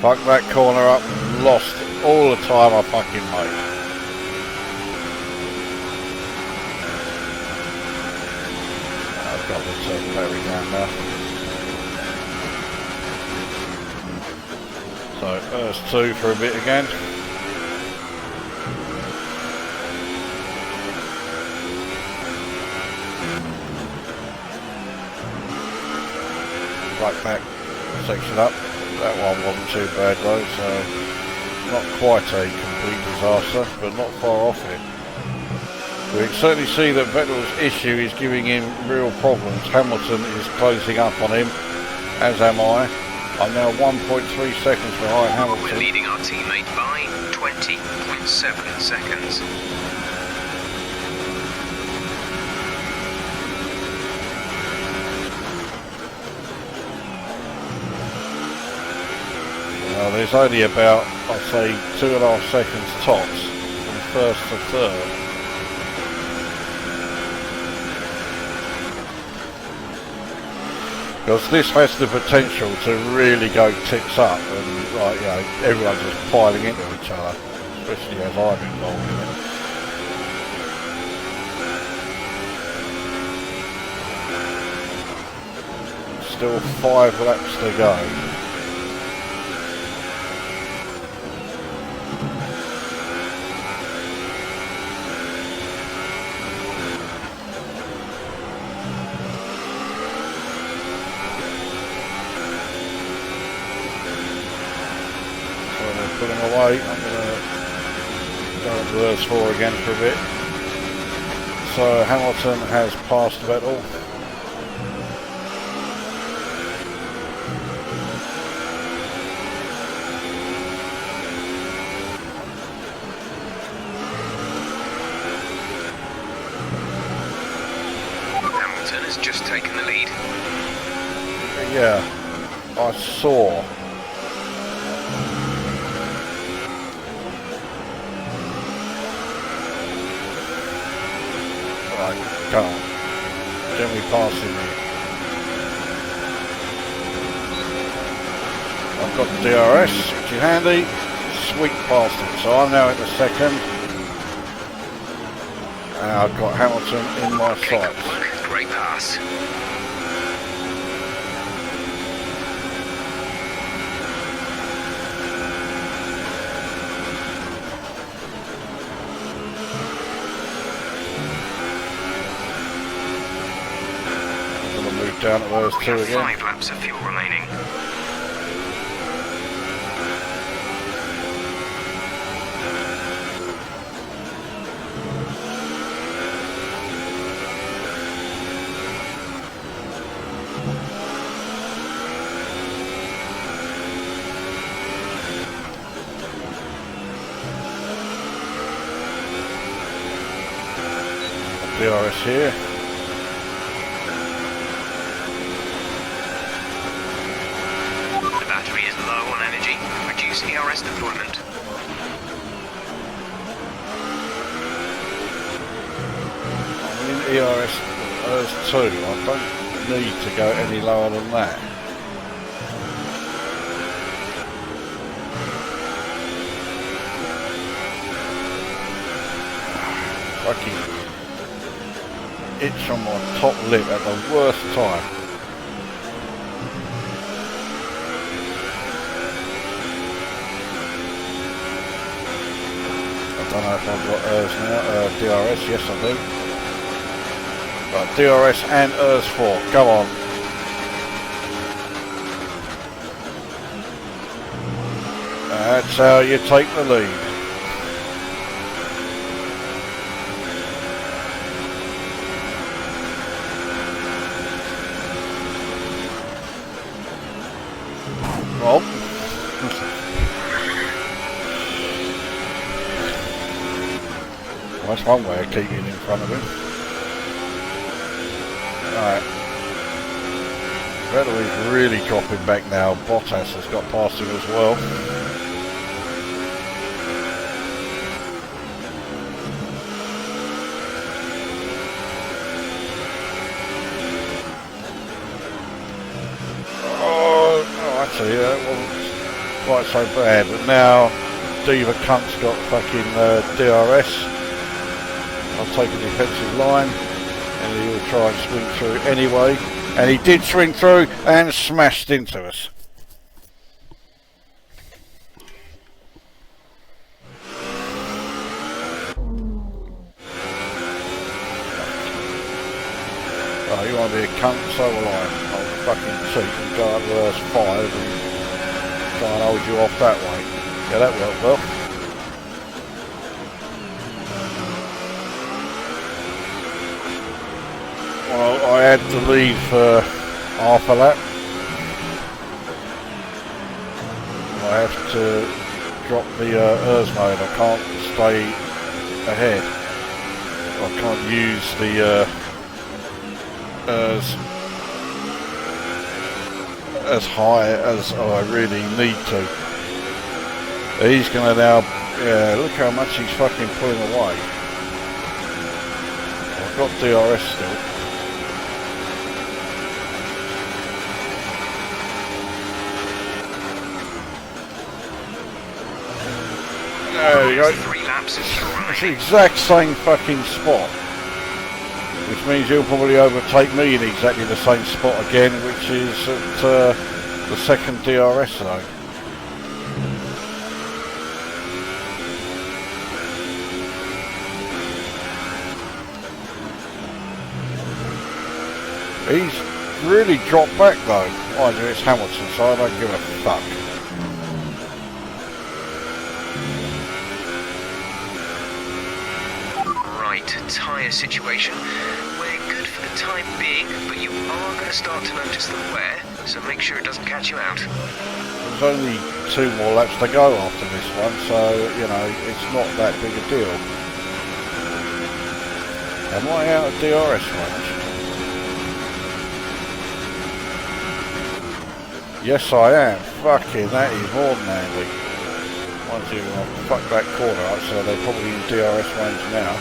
Fucked that corner up and lost all the time I fucking made. I've got to turn the battery down now. So, Earth 2 for a bit again. Right back section up. That one wasn't too bad though, so not quite a complete disaster, but not far off it. We can certainly see that Vettel's issue is giving him real problems. Hamilton is closing up on him, as am I. I'm now 1.3 seconds behind Hamilton. We're leading our teammate by 20.7 seconds. Well, there's only about, I'd say, 2.5 seconds tops from first to third. Because this has the potential to really go tits up and, like, you know, everyone's just piling into each other, especially as I'm involved in it. still 5 laps to go. So they're pulling away. I'm going to go into verse 4 again for a bit. So Hamilton has passed Vettel. Hamilton has just taken the lead. Yeah, I saw. Right, come on. Gently passing me. I've got the DRS, which is handy. Sweet past him. So I'm now in the second. And I've got Hamilton in my sights. Great pass. I'm going to move down to those We two have again. 5 laps of fuel remaining. DRS here. The battery is low on energy. Reduce ERS deployment. I'm in ERS 2. I don't need to go any lower than that. Fucking itch on my top lip at the worst time. I don't know if I've got ERS now. DRS, yes I do. Right, DRS and ERS 4, come on. That's how you take the lead. Rob. That's one way of keeping in front of him. Alright. Vettel is really dropping back now. Bottas has got past him as well. Actually, that wasn't quite so bad, but now Diva Cunt's got fucking DRS. I'll take a defensive line and he'll try and swing through anyway, and he did swing through and smashed into us. Oh, you want to be a cunt? So will I. I'll fucking cheat and go up verse 5 and try and hold you off that way. Yeah, that worked well. Well, I had to lead for half a lap. I have to drop the ERS mode. I can't stay ahead. I can't use the as high as I really need to. He's gonna now, yeah, look how much he's fucking pulling away. I've got DRS still. There you go. 3 laps is It's the exact same fucking spot. With which means he'll probably overtake me in exactly the same spot again, which is at the second DRS zone. He's really dropped back though. Mind you, it's Hamilton, so I don't give a fuck. Right, tyre situation. We're good for the time being, but you are going to start to notice the wear, so make sure it doesn't catch you out. There's only 2 more laps to go after this one, so, you know, it's not that big a deal. Am I out of DRS range? Yes, I am. Fucking, that is more than handy. Mind you, I'll fuck that corner up, so they're probably in DRS range now.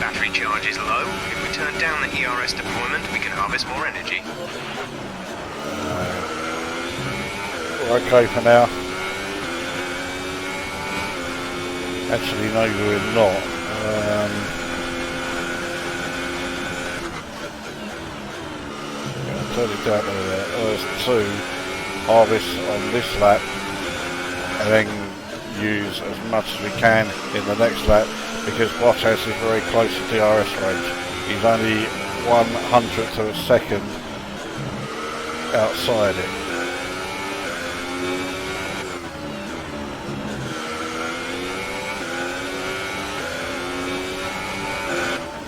Battery charge is low. If we turn down the ERS deployment, we can harvest more energy. We're okay for now. Actually, no, we're not. Turn it down to there's 2 harvest on this lap, and then use as much as we can in the next lap, because Bottas is very close to DRS range. He's only 1/100th of a second outside it.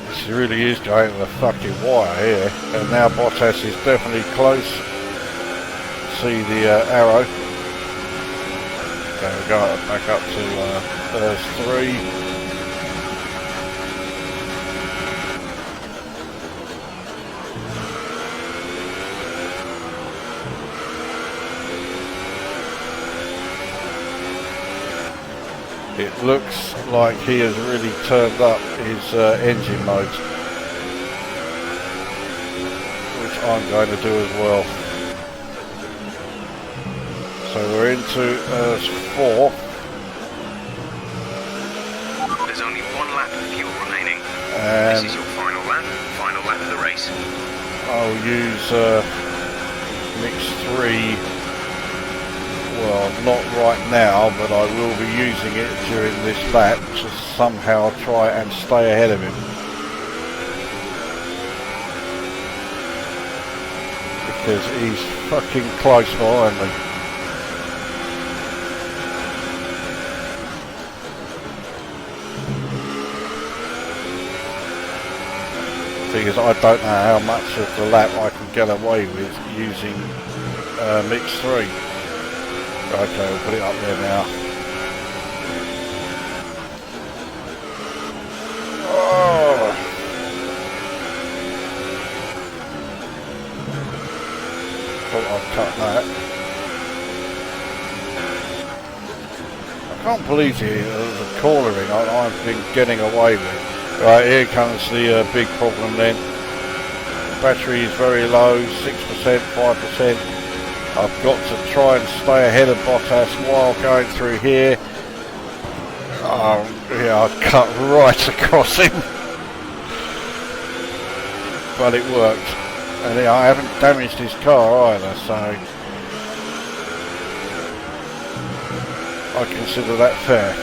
This really is going to the fucking wire here, and now Bottas is definitely close. See the arrow. Okay, we go back up to there's 3. It looks like he has really turned up his engine modes, which I'm going to do as well. So we're into 4. There's only 1 lap of fuel remaining. And this is your final lap of the race. I'll use mix 3. Well, not right now, but I will be using it during this lap to somehow try and stay ahead of him. Because he's fucking close behind me. Thing is, I don't know how much of the lap I can get away with using mix 3. Okay, we'll put it up there now. Oh. Thought I'd cut that. I can't believe the cornering I've been getting away with. Right, here comes the big problem then. The battery is very low, 6%, 5%. I've got to try and stay ahead of Bottas while going through here. Oh, yeah, I cut right across him. But it worked. And yeah, I haven't damaged his car either, so I consider that fair.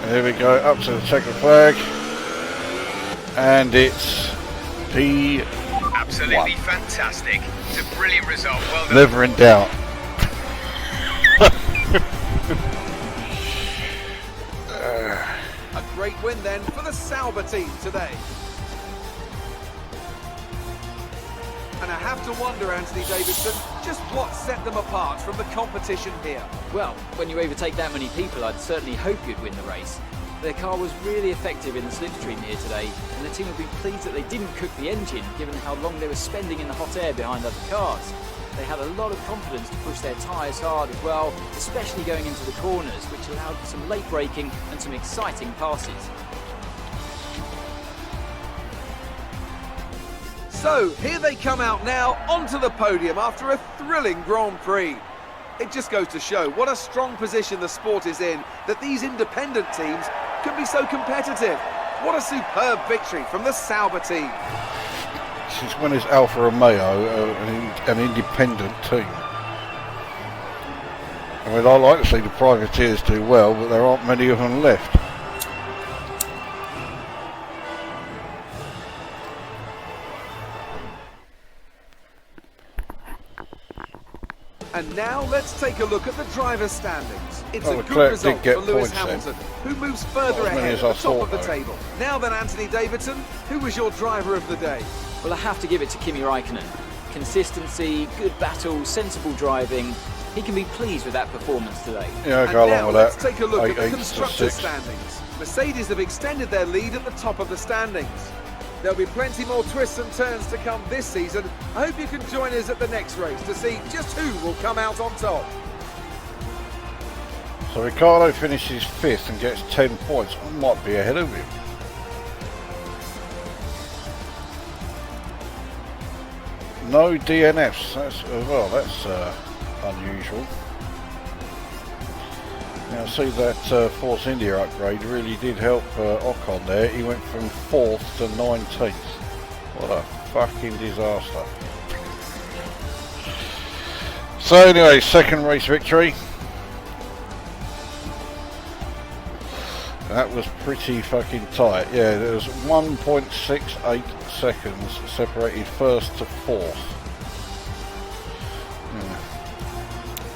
Here we go, up to the checkered flag. And it's P1. Absolutely fantastic. It's a brilliant result. Well done. Never in doubt. A great win then for the Sauber team today. And I have to wonder, Anthony Davidson, just what set them apart from the competition here. Well, when you overtake that many people, I'd certainly hope you'd win the race. Their car was really effective in the slipstream here today, and the team will be pleased that they didn't cook the engine, given how long they were spending in the hot air behind other cars. They had a lot of confidence to push their tyres hard as well, especially going into the corners, which allowed for some late braking and some exciting passes. So, here they come out now onto the podium after a thrilling Grand Prix. It just goes to show what a strong position the sport is in, that these independent teams can be so competitive. What a superb victory from the Sauber team. Since when is Alfa Romeo an independent team? I mean, I like to see the privateers do well, but there aren't many of them left. And now let's take a look at the driver's standings. It's a good Leclerc result did for get Lewis points then. Hamilton, who moves further Not as many ahead as at I the top of the thought, though. table. Now then, Anthony Davidson, who was your driver of the day? Well, I have to give it to Kimi Raikkonen. Consistency, good battle, sensible driving. He can be pleased with that performance today. Yeah, I'll And go now along with let's that. take a look at the 8 to constructors' 6. standings. Mercedes have extended their lead at the top of the standings. There'll be plenty more twists and turns to come this season. I hope you can join us at the next race to see just who will come out on top. So Ricciardo finishes 5th and gets 10 points. I might be ahead of him. No DNFs. That's unusual. Now see that Force India upgrade really did help Ocon there. He went from 4th to 19th. What a fucking disaster. So anyway, second race victory. That was pretty fucking tight. Yeah, there was 1.68 seconds separated 1st to 4th.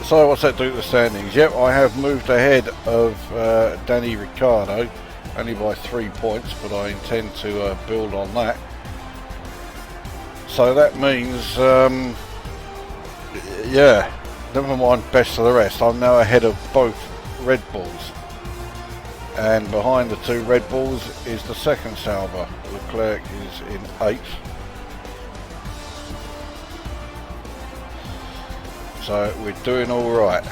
So what's that do to the standings? Yep, I have moved ahead of Danny Ricciardo, only by 3 points, but I intend to build on that. So that means, yeah, never mind best of the rest. I'm now ahead of both Red Bulls. And behind the 2 Red Bulls is the second Sauber. Leclerc is in 8th. So we're doing all right.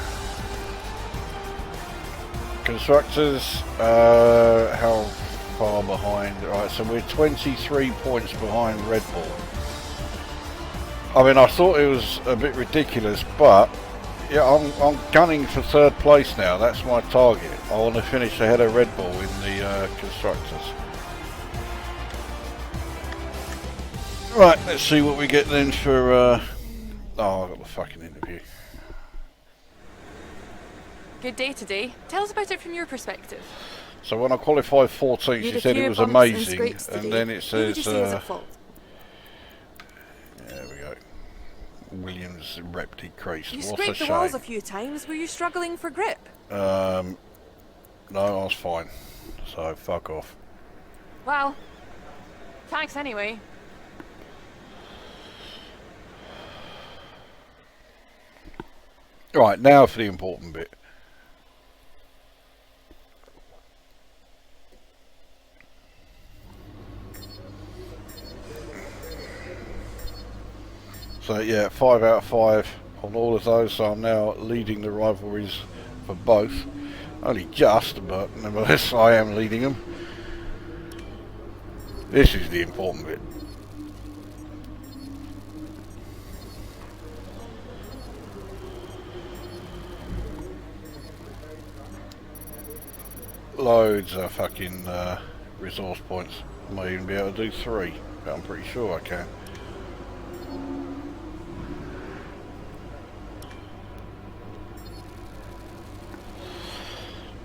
Constructors, how far behind? Right, so we're 23 points behind Red Bull. I mean, I thought it was a bit ridiculous, but yeah, I'm gunning for 3rd place now. That's my target. I want to finish ahead of Red Bull in the constructors. Right, let's see what we get then for. Oh, I got the fucking interview. Good day today. Tell us about it from your perspective. So when I qualified 14th, she said it was amazing, and then it says. There we go. Williams rep decreased. You What's a scraped the shame? walls a few times. Were you struggling for grip? No, I was fine. So fuck off. Well, thanks anyway. Right, now for the important bit. So yeah, 5 out of 5 on all of those, so I'm now leading the rivalries for both. Only just, but nevertheless I am leading them. This is the important bit. Loads of fucking resource points. I might even be able to do 3, but I'm pretty sure I can.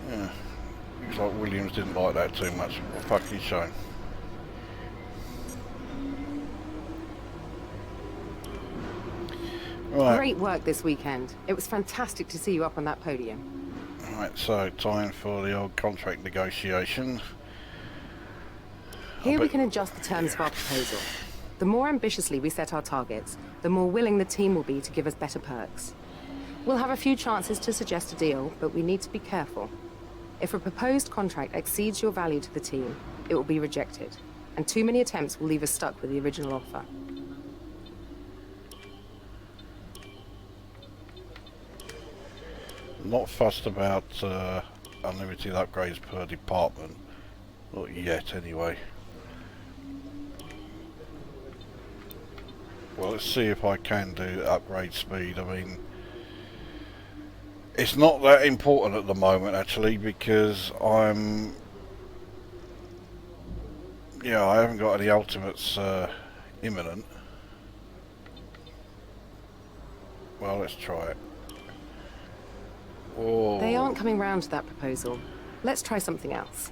Yeah. Looks like Williams didn't like that too much. What a fucking shame. Right. Great work this weekend. It was fantastic to see you up on that podium. Right, so time for the old contract negotiation. Here we can adjust the terms of our proposal. The more ambitiously we set our targets, the more willing the team will be to give us better perks. We'll have a few chances to suggest a deal, but we need to be careful. If a proposed contract exceeds your value to the team, it will be rejected, and too many attempts will leave us stuck with the original offer. Not fussed about unlimited upgrades per department. Not yet, anyway. Well, let's see if I can do upgrade speed. I mean, it's not that important at the moment, actually, because I haven't got any ultimates imminent. Well, let's try it. Whoa. They aren't coming round to that proposal. Let's try something else.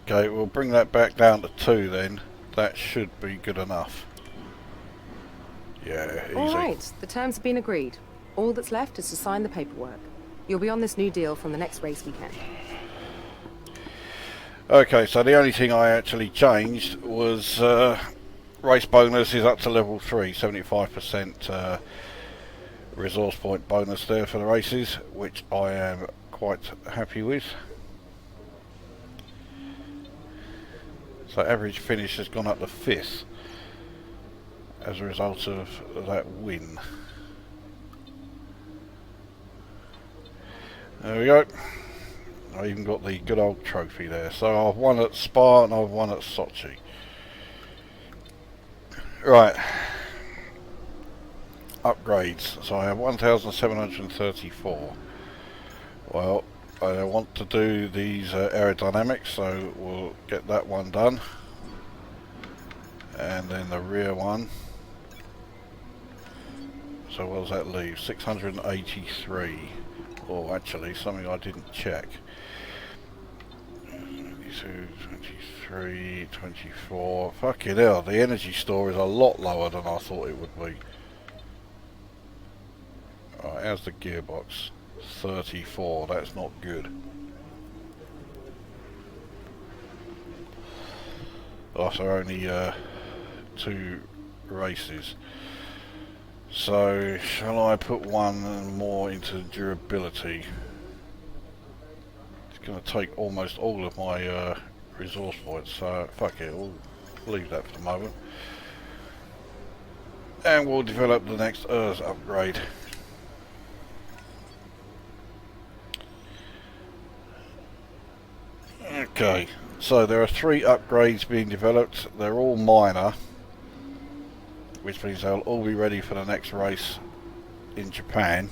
Okay, we'll bring that back down to 2 then. That should be good enough. Yeah, easy. All right, the terms have been agreed. All that's left is to sign the paperwork. You'll be on this new deal from the next race weekend. Okay, so the only thing I actually changed was race bonus is up to level 3, 75% resource point bonus there for the races, which I am quite happy with. So average finish has gone up to 5th as a result of that win. There we go. I even got the good old trophy there. So I've won at Spa and I've won at Sochi. Right. Upgrades. So I have 1,734. Well, I want to do these aerodynamics, so we'll get that one done. And then the rear one. So what does that leave? 683. Oh, actually, something I didn't check. 22, 23, 24. Fucking hell, the energy store is a lot lower than I thought it would be. Alright, how's the gearbox? 34, that's not good. After only 2 races. So, shall I put one more into durability? It's going to take almost all of my resource points, so fuck it, we'll leave that for the moment. And we'll develop the next ERS upgrade. Okay, so there are 3 upgrades being developed. They're all minor, which means they'll all be ready for the next race in Japan.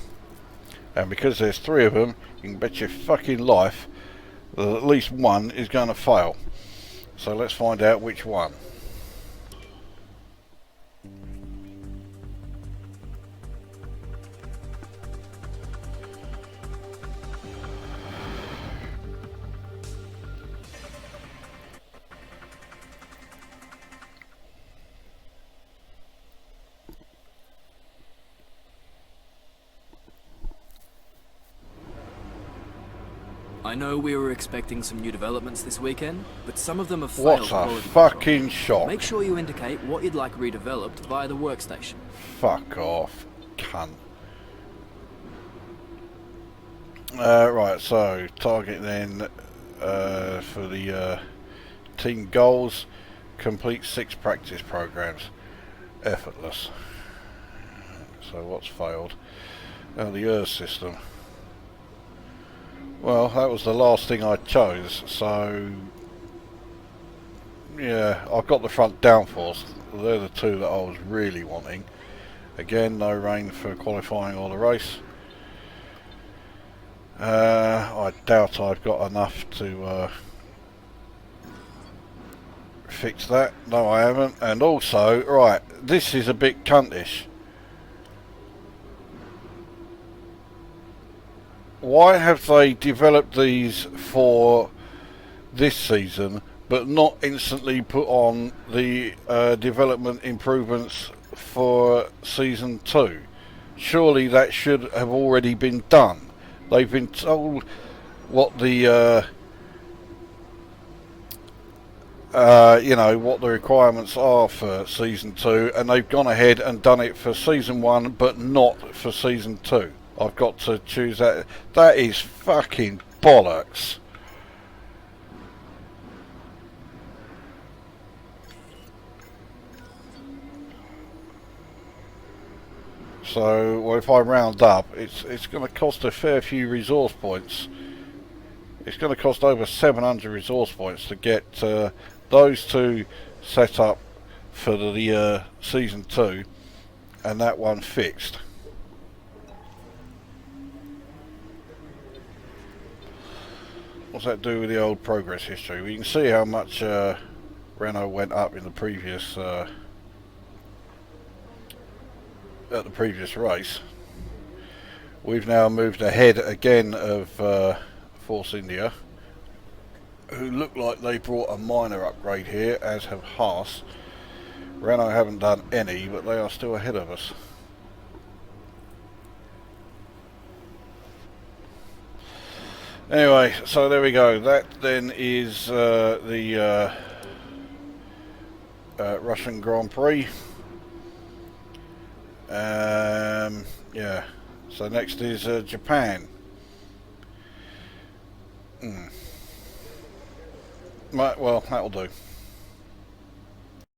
And because there's 3 of them, you can bet your fucking life that at least one is going to fail. So let's find out which one. I know we were expecting some new developments this weekend, but some of them have failed. What a quality fucking control. shock. Make sure you indicate what you'd like redeveloped via the workstation. Fuck off, cunt. Right, so target then for the team goals, complete 6 practice programs. Effortless. So what's failed? The ERS system. Well, that was the last thing I chose, so yeah, I've got the front downforce. They're the 2 that I was really wanting. Again, no rain for qualifying or the race. I doubt I've got enough to fix that. No, I haven't. And also, right, this is a bit cuntish. Why have they developed these for this season but not instantly put on the development improvements for season 2? Surely that should have already been done. They've been told what the you know, what the requirements are for Season 2, and they've gone ahead and done it for Season 1, but not for Season 2. I've got to choose that. That is fucking bollocks. So, well, if I round up, it's going to cost a fair few resource points. It's going to cost over 700 resource points to get those two set up for the Season 2 and that one fixed. What's that do with the old progress history? Well, you can see how much Renault went up in the previous at the previous race. We've now moved ahead again of Force India, who look like they brought a minor upgrade here, as have Haas. Renault haven't done any, but they are still ahead of us. Anyway, so there we go. That then is the Russian Grand Prix. Yeah. So next is Japan. Right, well, that'll do.